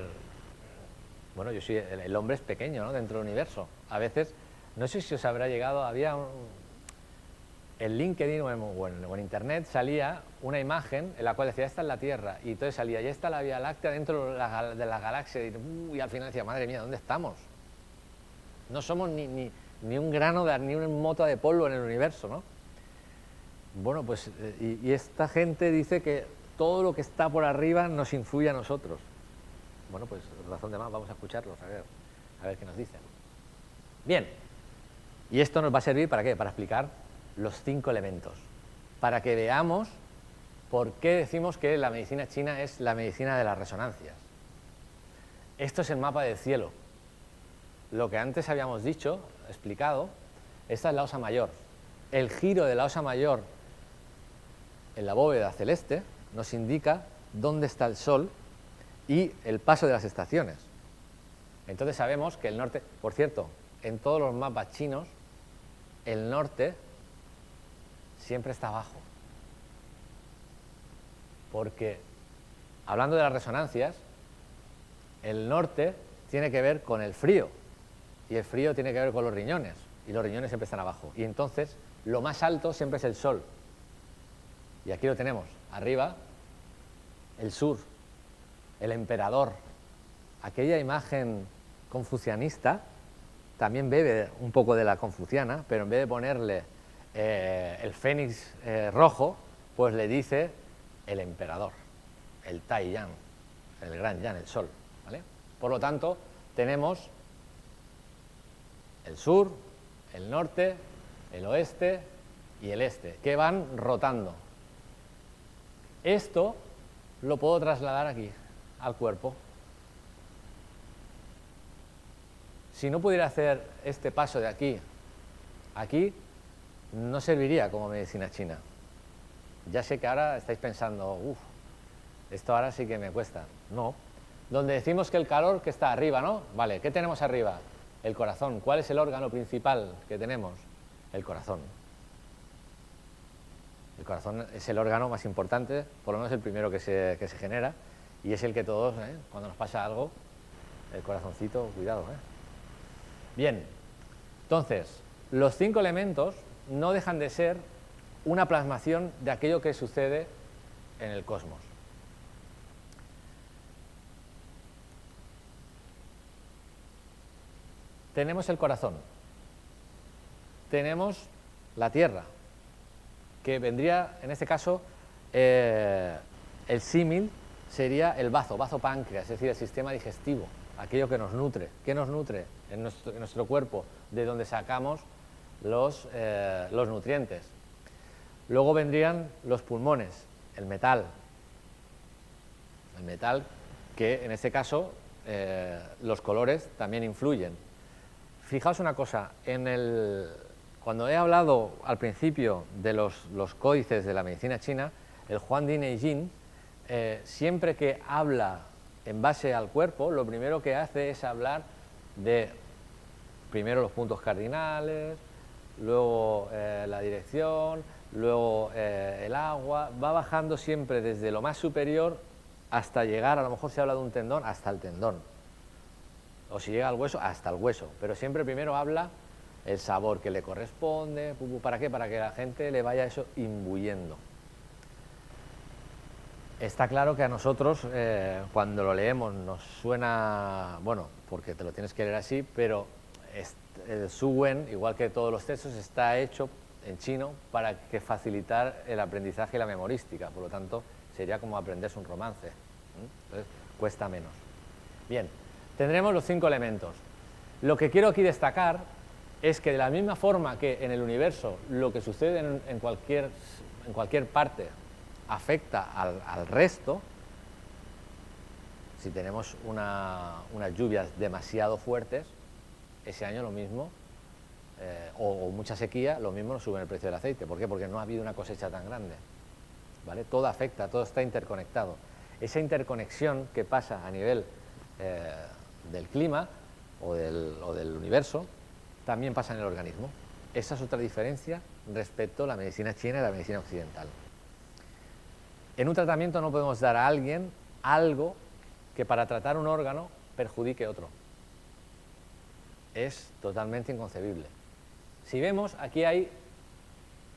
bueno, el hombre es pequeño, ¿no?, dentro del universo. A veces, no sé si os habrá llegado, en LinkedIn o en Internet salía una imagen en la cual decía, esta es la Tierra, y entonces salía, ya está la Vía Láctea dentro de la galaxia, y al final decía, madre mía, ¿dónde estamos? No somos ni ni un grano, ni una mota de polvo en el universo, ¿no? Bueno, pues, y esta gente dice que todo lo que está por arriba nos influye a nosotros. Bueno, pues razón de más, vamos a escucharlos, a ver qué nos dicen. Bien, y esto nos va a servir ¿para qué? Para explicar los 5 elementos, para que veamos por qué decimos que la medicina china es la medicina de las resonancias. Esto es el mapa del cielo. Lo que antes habíamos dicho, explicado, esta es la Osa Mayor. El giro de la Osa Mayor en la bóveda celeste nos indica dónde está el Sol y el paso de las estaciones. Entonces sabemos que el norte, por cierto, en todos los mapas chinos, el norte siempre está abajo. Porque, hablando de las resonancias, el norte tiene que ver con el frío, y el frío tiene que ver con los riñones, y los riñones siempre están abajo. Y entonces, lo más alto siempre es el Sol. Y aquí lo tenemos, arriba, el sur, el emperador. Aquella imagen confucianista también bebe un poco de la confuciana, pero en vez de ponerle el fénix rojo, pues le dice el emperador, el Tai Yang, el gran Yang, el Sol, ¿vale? Por lo tanto, tenemos el sur, el norte, el oeste y el este, que van rotando. Esto lo puedo trasladar aquí, al cuerpo. Si no pudiera hacer este paso de aquí a aquí, no serviría como medicina china. Ya sé que ahora estáis pensando, uff, esto ahora sí que me cuesta. No. Donde decimos que el calor que está arriba, ¿no? Vale, ¿qué tenemos arriba? El corazón. ¿Cuál es el órgano principal que tenemos? El corazón. El corazón es el órgano más importante, por lo menos el primero que se genera, y es el que todos, cuando nos pasa algo, el corazoncito, cuidado. Bien, entonces, los 5 elementos no dejan de ser una plasmación de aquello que sucede en el cosmos. Tenemos el corazón, tenemos la tierra, que vendría, en este caso, el símil sería el bazo páncreas, es decir, el sistema digestivo, aquello que nos nutre. ¿Qué nos nutre en nuestro cuerpo? De donde sacamos los nutrientes. Luego vendrían los pulmones, el metal que en este caso los colores también influyen. Fijaos una cosa, cuando he hablado al principio de los códices de la medicina china, el Huangdi Neijing, siempre que habla en base al cuerpo, lo primero que hace es hablar de primero los puntos cardinales, luego la dirección, luego el agua, va bajando siempre desde lo más superior hasta llegar, a lo mejor se habla de un tendón, hasta el tendón. O si llega al hueso, hasta el hueso. Pero siempre primero habla el sabor que le corresponde. ¿Para qué? Para que la gente le vaya eso imbuyendo. Está claro que a nosotros, cuando lo leemos, nos suena, bueno, porque te lo tienes que leer así, pero el Suwen, igual que todos los textos, está hecho en chino para que facilitar el aprendizaje y la memorística. Por lo tanto, sería como aprenderse un romance. Entonces, cuesta menos. Bien. Tendremos los 5 elementos. Lo que quiero aquí destacar es que de la misma forma que en el universo lo que sucede en cualquier parte afecta al resto, si tenemos unas lluvias demasiado fuertes, ese año lo mismo, o mucha sequía, lo mismo nos sube el precio del aceite. ¿Por qué? Porque no ha habido una cosecha tan grande. ¿Vale? Todo afecta, todo está interconectado. Esa interconexión que pasa a nivel del clima o del universo, también pasa en el organismo. Esa es otra diferencia respecto a la medicina china y la medicina occidental. En un tratamiento no podemos dar a alguien algo que para tratar un órgano perjudique otro. Es totalmente inconcebible. Si vemos, aquí hay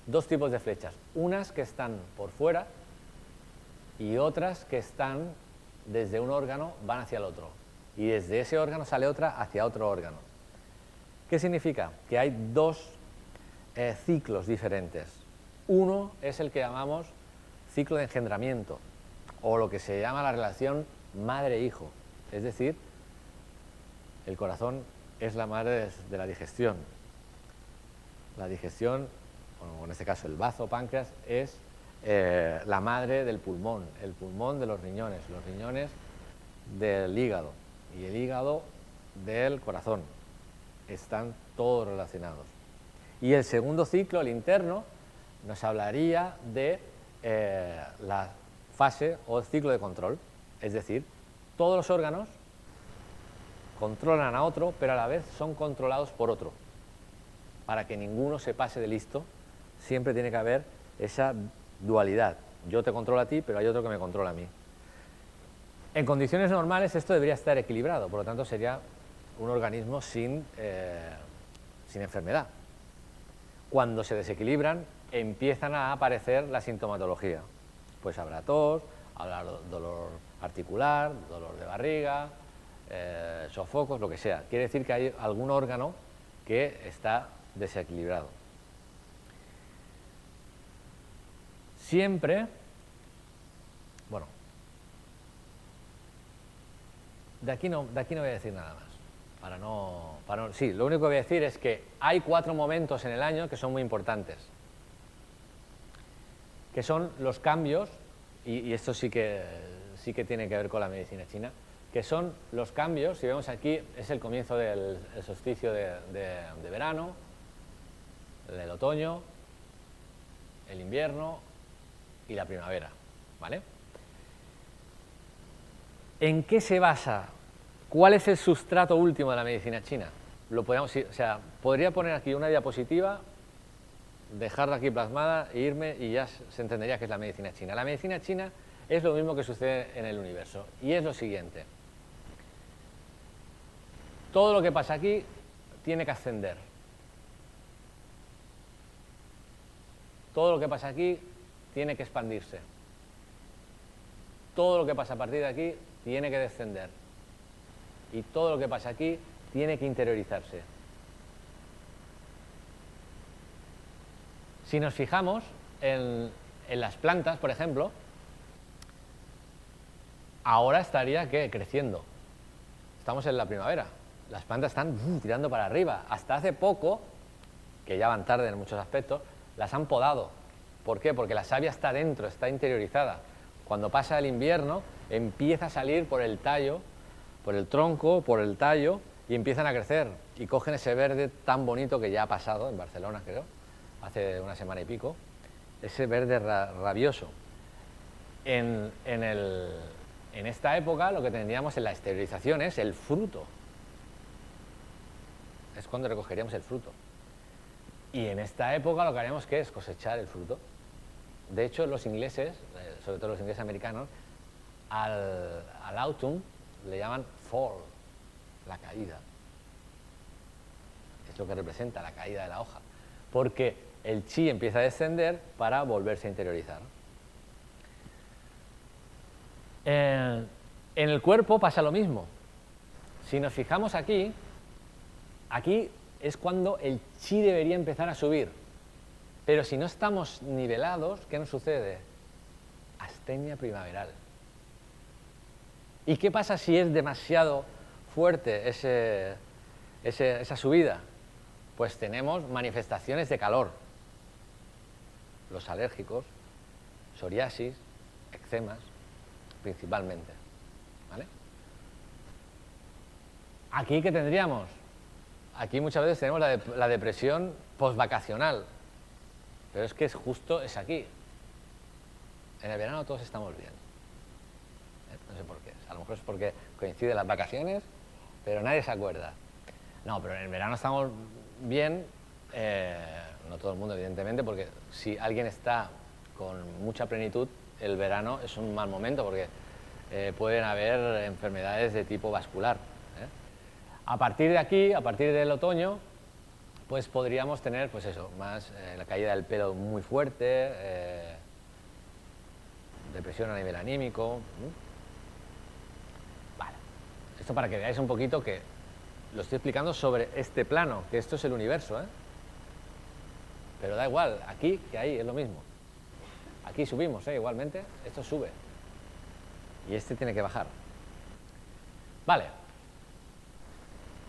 2 tipos de flechas, unas que están por fuera y otras que están desde un órgano, van hacia el otro. Y desde ese órgano sale otra hacia otro órgano. ¿Qué significa? Que hay dos ciclos diferentes. Uno es el que llamamos ciclo de engendramiento, o lo que se llama la relación madre-hijo. Es decir, el corazón es la madre de la digestión. La digestión, o en este caso el bazo, páncreas, es la madre del pulmón, el pulmón de los riñones del hígado y el hígado del corazón. Están todos relacionados. Y el segundo ciclo, el interno, nos hablaría de la fase o el ciclo de control. Es decir, todos los órganos controlan a otro, pero a la vez son controlados por otro. Para que ninguno se pase de listo, siempre tiene que haber esa dualidad. Yo te controlo a ti, pero hay otro que me controla a mí. En condiciones normales esto debería estar equilibrado, por lo tanto sería un organismo sin enfermedad. Cuando se desequilibran, empiezan a aparecer la sintomatología. Pues habrá tos, habrá dolor articular, dolor de barriga, sofocos, lo que sea. Quiere decir que hay algún órgano que está desequilibrado. Siempre, bueno, de aquí no voy a decir nada más. Sí, lo único que voy a decir es que hay 4 momentos en el año que son muy importantes, que son los cambios, y esto sí que tiene que ver con la medicina china, que son los cambios. Si vemos aquí, es el comienzo del solsticio de verano, el otoño, el invierno y la primavera, ¿vale? ¿En qué se basa? ¿Cuál es el sustrato último de la medicina china? Podría poner aquí una diapositiva, dejarla aquí plasmada e irme y ya se entendería qué es la medicina china. La medicina china es lo mismo que sucede en el universo y es lo siguiente. Todo lo que pasa aquí tiene que ascender. Todo lo que pasa aquí tiene que expandirse. Todo lo que pasa a partir de aquí tiene que descender. Y todo lo que pasa aquí tiene que interiorizarse. Si nos fijamos en las plantas, por ejemplo, ahora estaría creciendo. Estamos en la primavera. Las plantas están tirando para arriba. Hasta hace poco, que ya van tarde en muchos aspectos, las han podado. ¿Por qué? Porque la savia está dentro, está interiorizada. Cuando pasa el invierno, empieza a salir por el tallo, por el tronco, por el tallo, y empiezan a crecer. Y cogen ese verde tan bonito que ya ha pasado en Barcelona, creo, hace una semana y pico, ese verde rabioso. En esta época lo que tendríamos en la esterilización es el fruto. Es cuando recogeríamos el fruto. Y en esta época lo que haremos es cosechar el fruto. De hecho, los ingleses, sobre todo los ingleses americanos, al autumn le llaman fall, la caída. Es lo que representa la caída de la hoja. Porque el chi empieza a descender para volverse a interiorizar. En el cuerpo pasa lo mismo. Si nos fijamos aquí es cuando el chi debería empezar a subir. Pero si no estamos nivelados, ¿qué nos sucede? Astenia primaveral. ¿Y qué pasa si es demasiado fuerte esa subida? Pues tenemos manifestaciones de calor. Los alérgicos, psoriasis, eczemas, principalmente. ¿Vale? Aquí, ¿qué tendríamos? Aquí muchas veces tenemos la depresión postvacacional. Pero es que es aquí. En el verano todos estamos bien. No sé por qué. A lo mejor es porque coinciden las vacaciones, pero nadie se acuerda. No, pero en el verano estamos bien, no todo el mundo evidentemente, porque si alguien está con mucha plenitud, el verano es un mal momento porque pueden haber enfermedades de tipo vascular. A partir de aquí, a partir del otoño, pues podríamos tener, pues eso, más la caída del pelo muy fuerte, depresión a nivel anímico. Vale. Esto para que veáis un poquito que lo estoy explicando sobre este plano, que esto es el universo, ¿eh? Pero da igual, aquí que ahí es lo mismo. Aquí subimos, igualmente, esto sube. Y este tiene que bajar. Vale.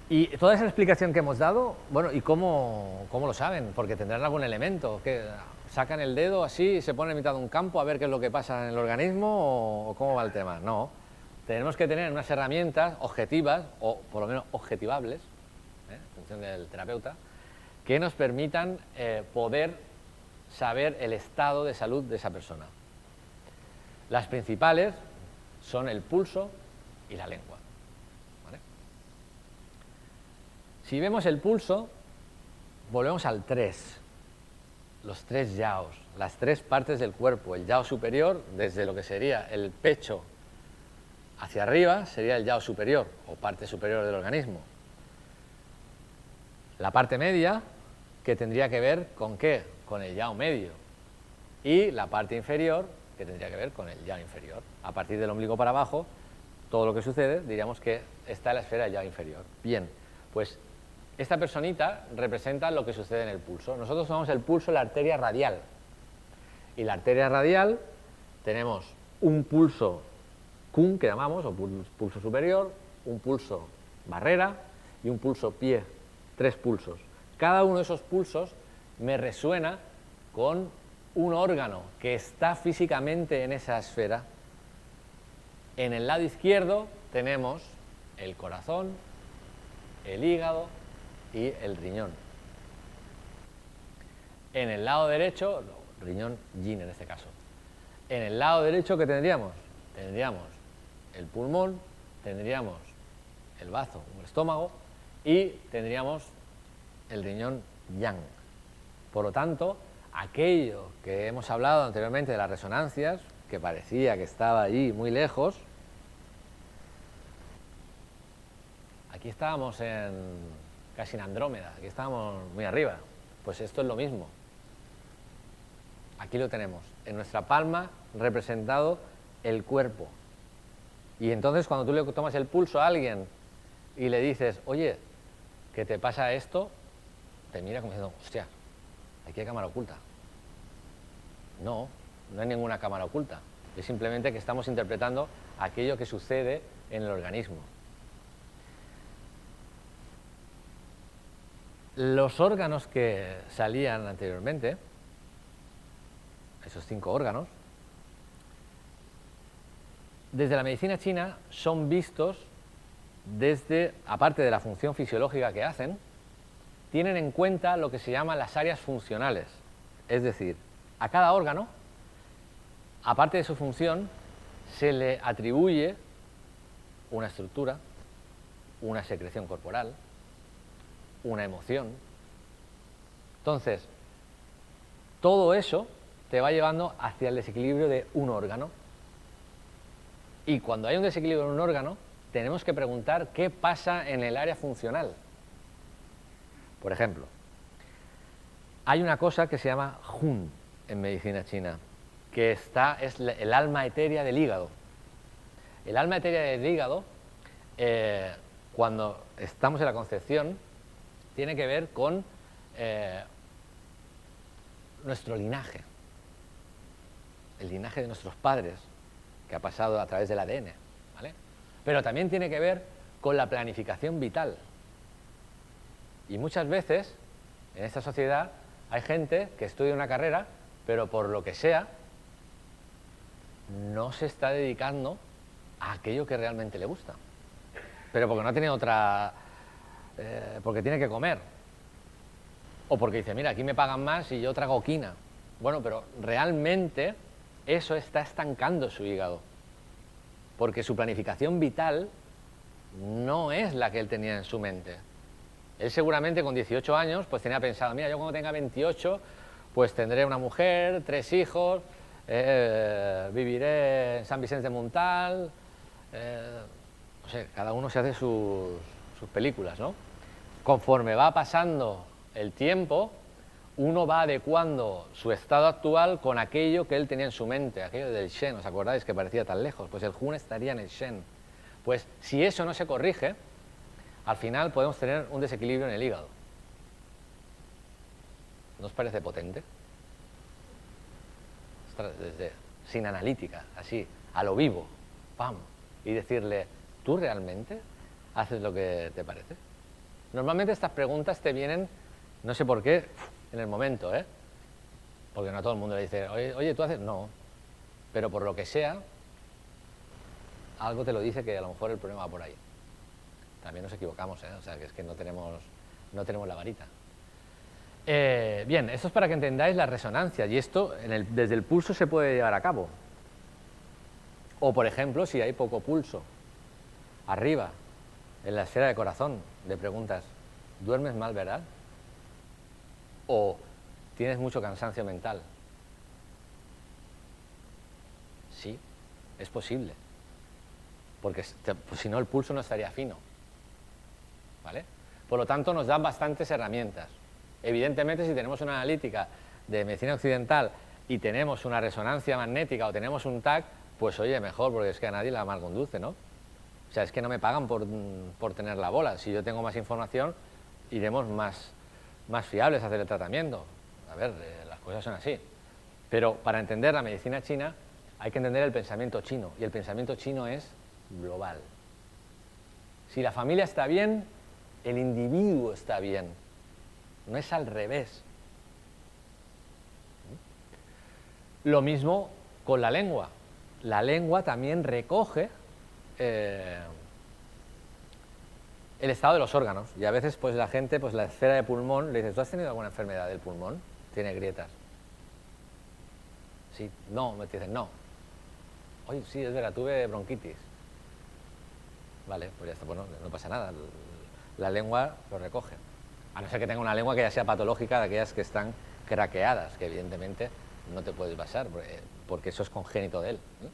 Y toda esa explicación que hemos dado, bueno, ¿y cómo lo saben? Porque tendrán algún elemento, que sacan el dedo así y se ponen en mitad de un campo a ver qué es lo que pasa en el organismo o cómo va el tema. No, tenemos que tener unas herramientas objetivas, o por lo menos objetivables, en función del terapeuta, que nos permitan poder saber el estado de salud de esa persona. Las principales son el pulso y la lengua. ¿Vale? Si vemos el pulso, volvemos al 3, los 3 yaos, las 3 partes del cuerpo. El yao superior, desde lo que sería el pecho hacia arriba, sería el yao superior, o parte superior del organismo. La parte media, que tendría que ver con ¿qué? Con el yao medio. Y la parte inferior, que tendría que ver con el yao inferior. A partir del ombligo para abajo, todo lo que sucede, diríamos que está en la esfera del yao inferior. Bien, pues esta personita representa lo que sucede en el pulso. Nosotros tomamos el pulso, la arteria radial. Y la arteria radial, tenemos un pulso kun, que llamamos, o pulso superior, un pulso barrera y un pulso pie. 3 pulsos. Cada uno de esos pulsos me resuena con un órgano que está físicamente en esa esfera. En el lado izquierdo tenemos el corazón, el hígado y el riñón. En el lado derecho, riñón yin en este caso. En el lado derecho, ¿qué tendríamos? Tendríamos el pulmón, tendríamos el bazo o el estómago y tendríamos el riñón yang. Por lo tanto, aquello que hemos hablado anteriormente de las resonancias, que parecía que estaba allí muy lejos, aquí estábamos casi en Andrómeda, aquí estábamos muy arriba. Pues esto es lo mismo. Aquí lo tenemos, en nuestra palma representado el cuerpo. Y entonces cuando tú le tomas el pulso a alguien y le dices, oye, ¿qué te pasa esto? Te mira como diciendo, hostia, aquí hay cámara oculta. No, no hay ninguna cámara oculta. Es simplemente que estamos interpretando aquello que sucede en el organismo. Los órganos que salían anteriormente, esos 5 órganos, desde la medicina china son vistos desde, aparte de la función fisiológica que hacen, tienen en cuenta lo que se llama las áreas funcionales. Es decir, a cada órgano, aparte de su función, se le atribuye una estructura, una secreción corporal, una emoción. Entonces, todo eso te va llevando hacia el desequilibrio de un órgano. Y cuando hay un desequilibrio en un órgano, tenemos que preguntar qué pasa en el área funcional. Por ejemplo, hay una cosa que se llama Jun en medicina china, que es el alma etérea del hígado. El alma etérea del hígado, cuando estamos en la concepción, tiene que ver con nuestro linaje, el linaje de nuestros padres, que ha pasado a través del ADN, ¿vale? Pero también tiene que ver con la planificación vital. Y muchas veces, en esta sociedad, hay gente que estudia una carrera, pero por lo que sea, no se está dedicando a aquello que realmente le gusta. Pero porque no tiene otra... porque tiene que comer. O porque dice, mira, aquí me pagan más y yo trago quina. Bueno, pero realmente eso está estancando su hígado. Porque su planificación vital no es la que él tenía en su mente. Él seguramente con 18 años pues tenía pensado, mira, yo cuando tenga 28 pues tendré una mujer, 3 hijos, viviré en San Vicente de Montal, no sé, cada uno se hace sus películas, ¿no? Conforme va pasando el tiempo, uno va adecuando su estado actual con aquello que él tenía en su mente, aquello del Shen, ¿os acordáis que parecía tan lejos? Pues el Jun estaría en el Shen. Pues si eso no se corrige, al final podemos tener un desequilibrio en el hígado. ¿No os parece potente? Sin analítica, así, a lo vivo, ¡pam! Y decirle, ¿tú realmente haces lo que te parece? Normalmente estas preguntas te vienen, no sé por qué, en el momento, ¿eh? Porque no a todo el mundo le dice, oye, ¿tú haces? No. Pero por lo que sea, algo te lo dice que a lo mejor el problema va por ahí. También nos equivocamos, ¿eh? O sea, que es que no tenemos la varita. Bien, esto es para que entendáis las resonancias, y esto desde el pulso se puede llevar a cabo. O, por ejemplo, si hay poco pulso, arriba, en la esfera de corazón, le preguntas, ¿duermes mal, verdad? O ¿tienes mucho cansancio mental? Sí, es posible, porque pues, si no el pulso no estaría fino, ¿vale? Por lo tanto, nos dan bastantes herramientas. Evidentemente, si tenemos una analítica de medicina occidental y tenemos una resonancia magnética o tenemos un TAC, pues oye, mejor, porque es que a nadie la mal conduce, ¿no? O sea, es que no me pagan por tener la bola. Si yo tengo más información, iremos más fiables a hacer el tratamiento. A ver, las cosas son así. Pero para entender la medicina china hay que entender el pensamiento chino, y el pensamiento chino es global. Si la familia está bien, el individuo está bien. No es al revés. Lo mismo con la lengua. La lengua también recoge el estado de los órganos. Y a veces pues la gente, pues la esfera de pulmón, le dices, ¿tú has tenido alguna enfermedad del pulmón? Tiene grietas. Sí, no, me dicen, no. Oye, sí, es verdad, tuve bronquitis. Vale, pues ya está, bueno, no pasa nada. La lengua lo recoge. A no ser que tenga una lengua que ya sea patológica, de aquellas que están craqueadas, que evidentemente no te puedes basar, porque eso es congénito de él, ¿eh?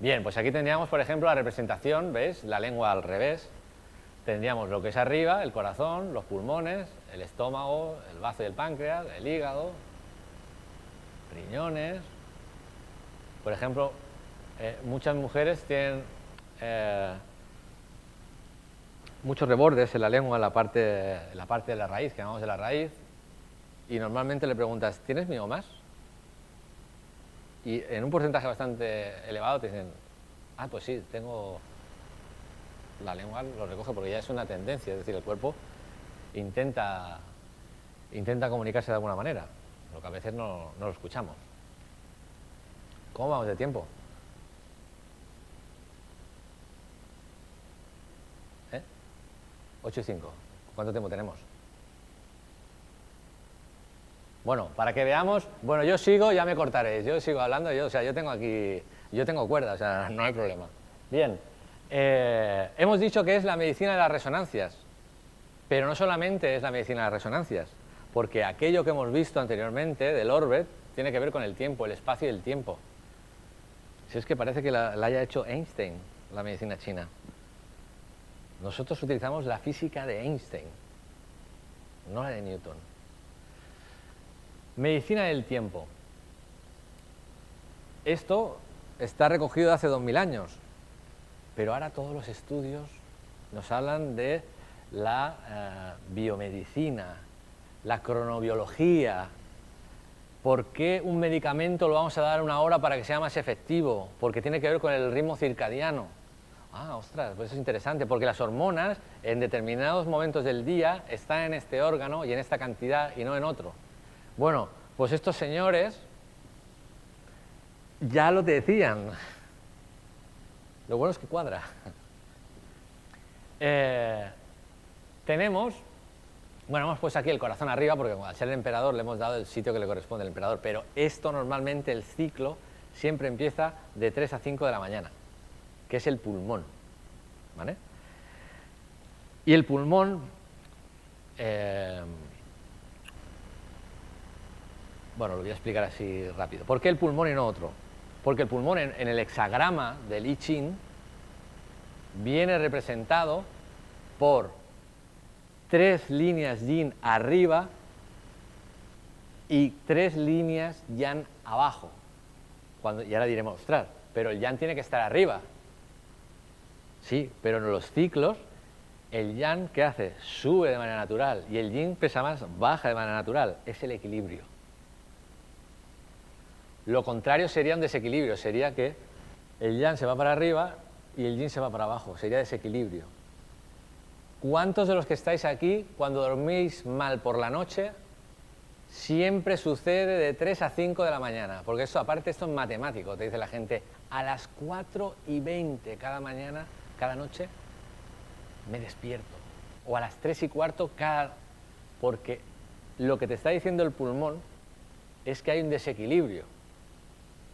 Bien, pues aquí tendríamos, por ejemplo, la representación, ¿ves? La lengua al revés. Tendríamos lo que es arriba, el corazón, los pulmones, el estómago, el bazo y el páncreas, el hígado, riñones. Por ejemplo, muchas mujeres tienen muchos rebordes en la lengua, en la parte de la raíz, que llamamos de la raíz, y normalmente le preguntas, ¿tienes miomas? Y en un porcentaje bastante elevado te dicen, ah, pues sí, tengo... La lengua lo recoge porque ya es una tendencia, es decir, el cuerpo intenta comunicarse de alguna manera, lo que a veces no lo escuchamos. ¿Cómo vamos de tiempo? 8:05. ¿Cuánto tiempo tenemos? Bueno, para que veamos, bueno, yo sigo, ya me cortaréis, yo sigo hablando, yo tengo cuerda, o sea, no hay problema. Bien, hemos dicho que es la medicina de las resonancias, pero no solamente es la medicina de las resonancias, porque aquello que hemos visto anteriormente del Orbit tiene que ver con el tiempo, el espacio y el tiempo. Si es que parece que la haya hecho Einstein, la medicina china. Nosotros utilizamos la física de Einstein, no la de Newton. Medicina del tiempo. Esto está recogido hace 2000 años, pero ahora todos los estudios nos hablan de la biomedicina, la cronobiología. ¿Por qué un medicamento lo vamos a dar una hora para que sea más efectivo? Porque tiene que ver con el ritmo circadiano. Ah, ostras, pues eso es interesante, porque las hormonas en determinados momentos del día están en este órgano y en esta cantidad y no en otro. Bueno, pues estos señores ya lo decían. Lo bueno es que cuadra. Tenemos, bueno, hemos puesto aquí el corazón arriba porque al ser el emperador le hemos dado el sitio que le corresponde al emperador, pero esto normalmente el ciclo siempre empieza de 3 a 5 de la mañana, que es el pulmón, ¿vale? Y el pulmón, bueno, lo voy a explicar así rápido. ¿Por qué el pulmón y no otro? Porque el pulmón en el hexagrama del I Ching viene representado por 3 líneas yin arriba y 3 líneas yang abajo. Y ahora diremos, pero el yang tiene que estar arriba. Sí, pero en los ciclos El yang, ¿qué hace? Sube de manera natural y el yin pesa más, baja de manera natural. Es el equilibrio. Lo contrario sería un desequilibrio, sería que el yang se va para arriba y el yin se va para abajo, sería desequilibrio. ¿Cuántos de los que estáis aquí, cuando dormís mal por la noche, siempre sucede de 3 a 5 de la mañana? Porque eso, aparte, esto es matemático, te dice la gente, a las 4:20 cada mañana, cada noche, me despierto. O a las 3:15 porque lo que te está diciendo el pulmón es que hay un desequilibrio.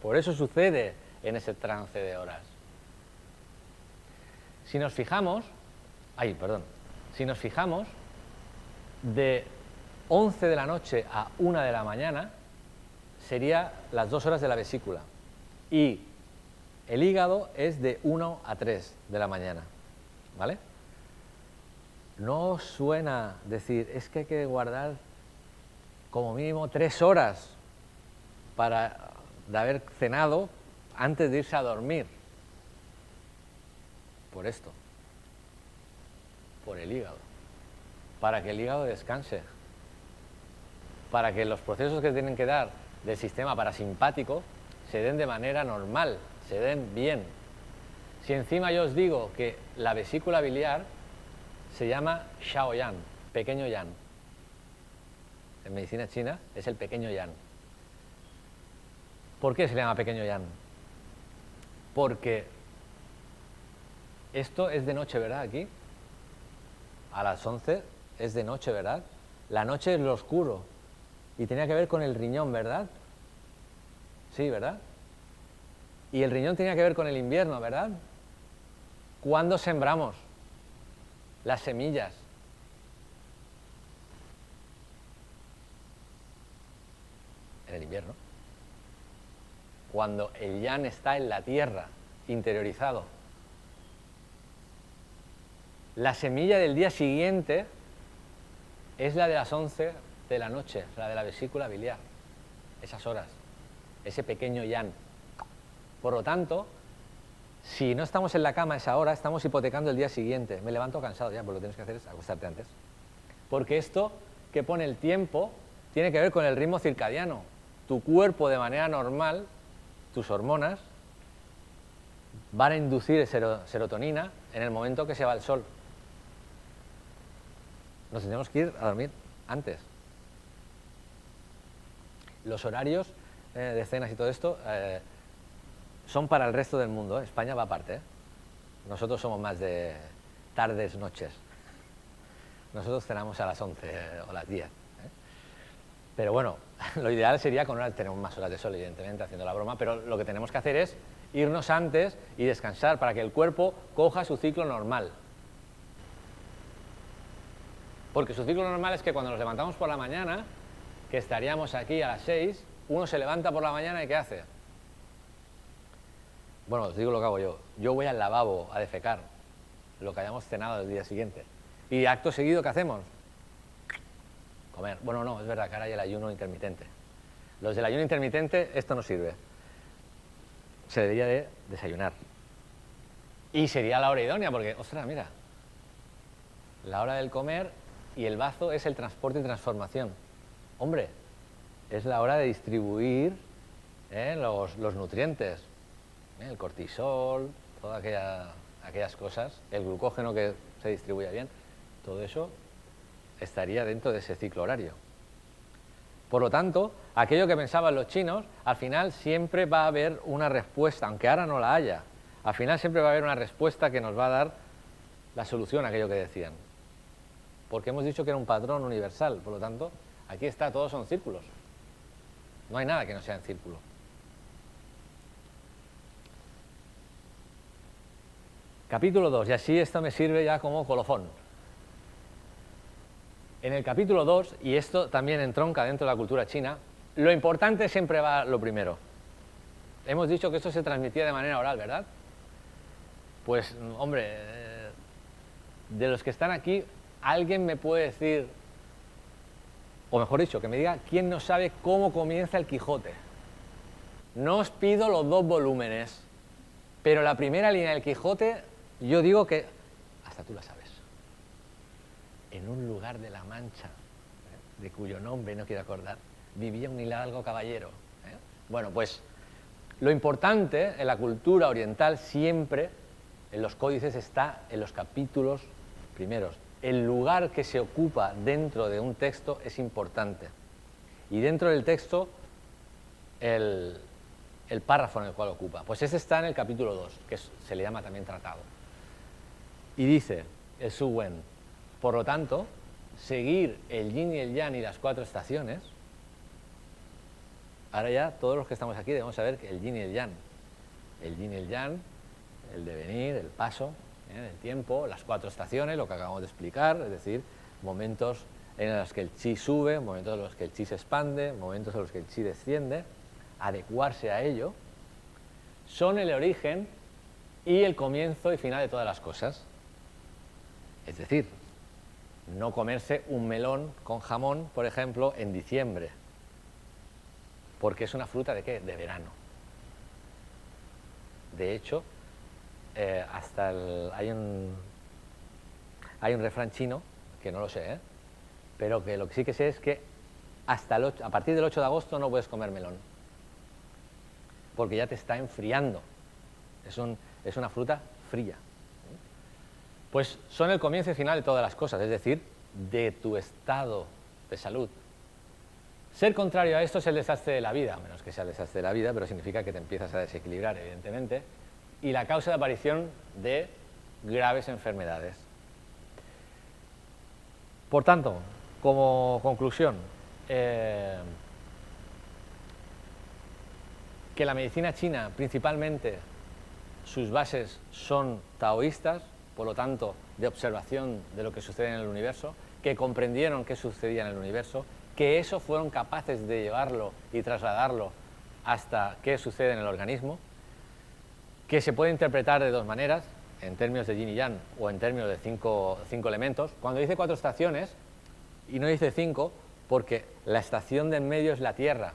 Por eso sucede en ese trance de horas. Si nos fijamos, de 11 de la noche a 1 de la mañana sería las 2 horas de la vesícula. Y el hígado es de 1 a 3 de la mañana. ¿Vale? ¿No os suena decir, es que hay que guardar como mínimo 3 horas de haber cenado antes de irse a dormir? Por esto, por el hígado, para que el hígado descanse, para que los procesos que tienen que dar del sistema parasimpático se den de manera normal, se den bien. Si encima yo os digo que la vesícula biliar se llama Shaoyan, pequeño yan. En medicina china es el pequeño yan. ¿Por qué se le llama pequeño yan? Porque esto es de noche, ¿verdad? Aquí, a las 11 es de noche, ¿verdad? La noche es lo oscuro y tenía que ver con el riñón, ¿verdad? Sí, ¿verdad? Y el riñón tenía que ver con el invierno, ¿verdad? ¿Cuándo sembramos las semillas? En el invierno. Cuando el yang está en la tierra, interiorizado. La semilla del día siguiente es la de las 11 de la noche, la de la vesícula biliar. Esas horas, ese pequeño yang. Por lo tanto, si no estamos en la cama a esa hora, estamos hipotecando el día siguiente. Me levanto cansado ya, pues lo que tienes que hacer es acostarte antes. Porque esto que pone el tiempo tiene que ver con el ritmo circadiano. Tu cuerpo, de manera normal, tus hormonas, van a inducir serotonina en el momento que se va el sol. Nos tenemos que ir a dormir antes. Los horarios de cenas y todo esto son para el resto del mundo. España va aparte. Nosotros somos más de tardes, noches. Nosotros cenamos a las 11 o las 10. Pero bueno, lo ideal sería con tener más horas de sol, evidentemente, haciendo la broma, pero lo que tenemos que hacer es irnos antes y descansar para que el cuerpo coja su ciclo normal. Porque su ciclo normal es que cuando nos levantamos por la mañana, que estaríamos aquí a las 6, uno se levanta por la mañana y ¿qué hace? Bueno, os digo lo que hago yo. Yo voy al lavabo a defecar lo que hayamos cenado el día siguiente. Y acto seguido, ¿qué hacemos? Comer. Bueno, no, es verdad que ahora hay el ayuno intermitente. Los del ayuno intermitente, esto no sirve. Se debería de desayunar. Y sería la hora idónea, porque, ostras, mira, la hora del comer y el bazo es el transporte y transformación. Hombre, es la hora de distribuir los nutrientes, el cortisol, todas aquellas cosas, el glucógeno que se distribuya bien, todo eso estaría dentro de ese ciclo horario. Por lo tanto, aquello que pensaban los chinos, al final siempre va a haber una respuesta, aunque ahora no la haya. Al final siempre va a haber una respuesta que nos va a dar la solución a aquello que decían. Porque hemos dicho que era un patrón universal, por lo tanto, aquí está, todos son círculos. No hay nada que no sea en círculo. Capítulo 2, y así esto me sirve ya como colofón. En el capítulo 2, y esto también entronca dentro de la cultura china, lo importante siempre va lo primero. Hemos dicho que esto se transmitía de manera oral, ¿verdad? Pues, hombre, de los que están aquí, ¿alguien me puede decir, o mejor dicho, que me diga quién no sabe cómo comienza el Quijote? No os pido los 2 volúmenes, pero la primera línea del Quijote, yo digo que hasta tú la sabes. en un lugar de la Mancha, de cuyo nombre no quiero acordar, vivía un hidalgo caballero. Bueno, pues lo importante en la cultura oriental siempre, en los códices, está en los capítulos primeros. El lugar que se ocupa dentro de un texto es importante. Y dentro del texto, el párrafo en el cual ocupa. Pues ese está en el capítulo 2, que se le llama también tratado. Y dice el Su Wen, por lo tanto, seguir el yin y el yang y las 4 estaciones, ahora ya todos los que estamos aquí debemos saber que el yin y el yang, el devenir, el paso, el tiempo, las 4 estaciones, lo que acabamos de explicar, es decir, momentos en los que el chi sube, momentos en los que el chi se expande, momentos en los que el chi desciende, adecuarse a ello, son el origen y el comienzo y final de todas las cosas. Es decir, no comerse un melón con jamón, por ejemplo, en diciembre, porque es una fruta ¿de qué? De verano. De hecho, hay un refrán chino, que no lo sé, pero que lo que sí que sé es que a partir del 8 de agosto no puedes comer melón, porque ya te está enfriando. Es una fruta fría. Pues son el comienzo y final de todas las cosas, es decir, de tu estado de salud. Ser contrario a esto es el desastre de la vida, a menos que sea el desastre de la vida, pero significa que te empiezas a desequilibrar, evidentemente, y la causa de aparición de graves enfermedades. Por tanto, como conclusión, que la medicina china, principalmente, sus bases son taoístas, por lo tanto, de observación de lo que sucede en el universo, que comprendieron qué sucedía en el universo, que eso fueron capaces de llevarlo y trasladarlo hasta qué sucede en el organismo, que se puede interpretar de 2 maneras, en términos de yin y yang o en términos de 5 elementos. Cuando dice 4 estaciones, y no dice 5, porque la estación de en medio es la Tierra.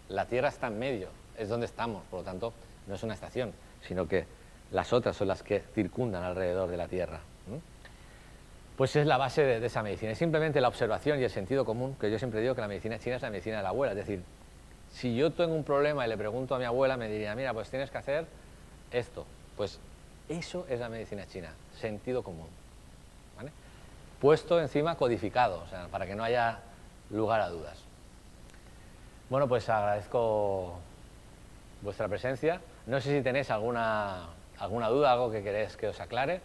La Tierra está en medio, es donde estamos, por lo tanto, no es una estación, sino que las otras son las que circundan alrededor de la Tierra. Pues es la base de esa medicina. Es simplemente la observación y el sentido común, que yo siempre digo que la medicina china es la medicina de la abuela. Es decir, si yo tengo un problema y le pregunto a mi abuela, me diría, mira, pues tienes que hacer esto. Pues eso es la medicina china, sentido común. ¿Vale? Puesto encima codificado, o sea, para que no haya lugar a dudas. Bueno, pues agradezco vuestra presencia. No sé si tenéis alguna duda, algo que queréis que os aclare.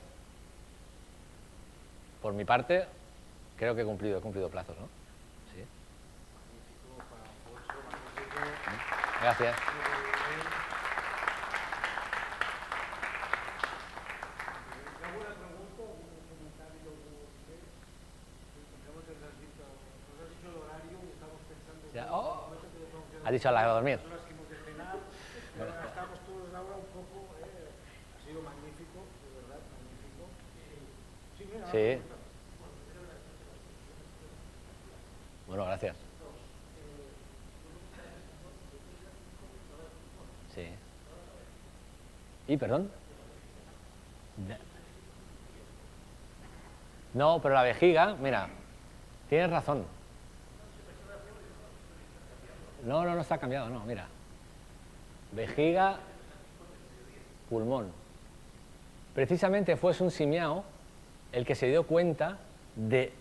Por mi parte, creo que he cumplido plazos, ¿no? Sí. Gracias. Ha dicho a la hora de dormir. Estamos todos ahora un poco, ha sido magnífico, de verdad, magnífico. Sí. Bueno, gracias. Sí. ¿Y, perdón? No, pero la vejiga, mira, tienes razón. No está cambiado, no, mira. Vejiga, pulmón. Precisamente fue Sun Simiao el que se dio cuenta de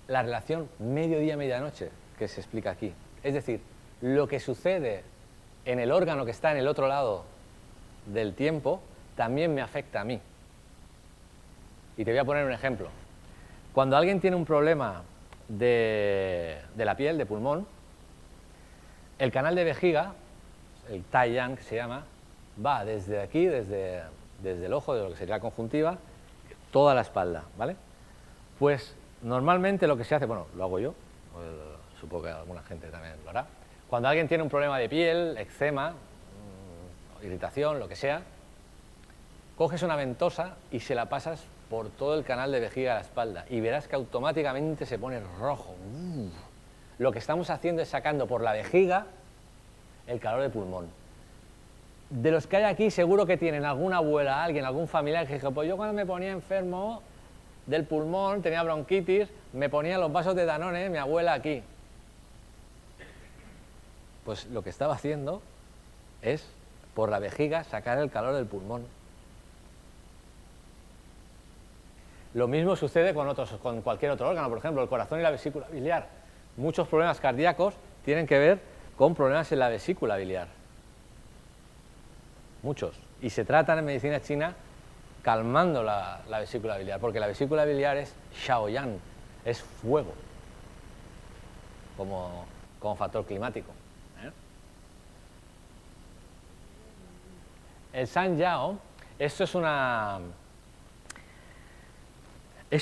la relación mediodía-medianoche que se explica aquí. Es decir, lo que sucede en el órgano que está en el otro lado del tiempo también me afecta a mí. Y te voy a poner un ejemplo. Cuando alguien tiene un problema de la piel, de pulmón, el canal de vejiga, el Tai Yang que se llama, va desde aquí, desde el ojo, de lo que sería la conjuntiva, toda la espalda, ¿vale? Pues normalmente lo que se hace, bueno, lo hago yo, supongo que alguna gente también lo hará. Cuando alguien tiene un problema de piel, eczema, irritación, lo que sea, coges una ventosa y se la pasas por todo el canal de vejiga de la espalda y verás que automáticamente se pone rojo. Lo que estamos haciendo es sacando por la vejiga el calor de pulmón. De los que hay aquí, seguro que tienen alguna abuela, alguien, algún familiar que dijo, pues yo cuando me ponía enfermo, del pulmón, tenía bronquitis, me ponía los vasos de Danone, mi abuela aquí. Pues lo que estaba haciendo es, por la vejiga, sacar el calor del pulmón. Lo mismo sucede con cualquier otro órgano, por ejemplo, el corazón y la vesícula biliar. Muchos problemas cardíacos tienen que ver con problemas en la vesícula biliar. Muchos. Y se tratan en medicina china calmando la vesícula biliar, porque la vesícula biliar es Shaoyan, es fuego, como factor climático. El San Yao, esto es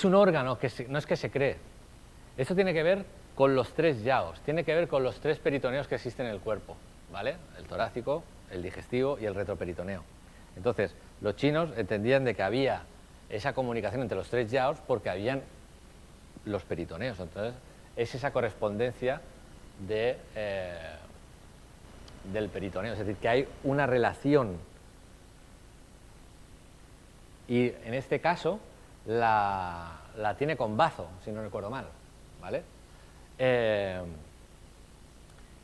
un órgano que no es que se cree. Esto tiene que ver con los 3 yaos, tiene que ver con los 3 peritoneos que existen en el cuerpo, ¿vale? El torácico, el digestivo y el retroperitoneo. Entonces, los chinos entendían de que había esa comunicación entre los 3 yaos porque habían los peritoneos. Entonces, es esa correspondencia del peritoneo, es decir, que hay una relación. Y en este caso la tiene con bazo, si no recuerdo mal, ¿vale?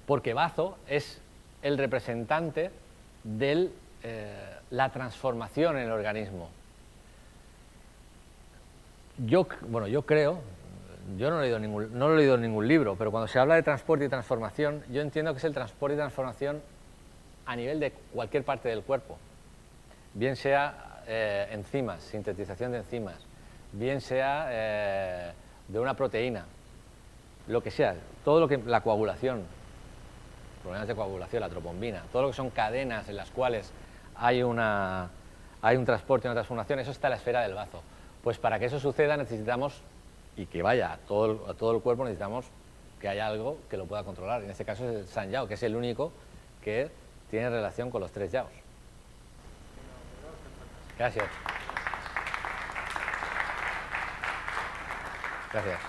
Porque bazo es el representante de la transformación en el organismo. Yo creo, yo no lo he leído en ningún libro, pero cuando se habla de transporte y transformación, yo entiendo que es el transporte y transformación a nivel de cualquier parte del cuerpo, bien sea enzimas, sintetización de enzimas, bien sea de una proteína, lo que sea, todo lo que la coagulación, problemas de coagulación, la tropombina, todo lo que son cadenas en las cuales hay un transporte y una transformación, eso está en la esfera del bazo. Pues para que eso suceda necesitamos, y que vaya a todo el cuerpo, necesitamos que haya algo que lo pueda controlar. En este caso es el San Yao, que es el único que tiene relación con los 3 yaos. Gracias. Gracias.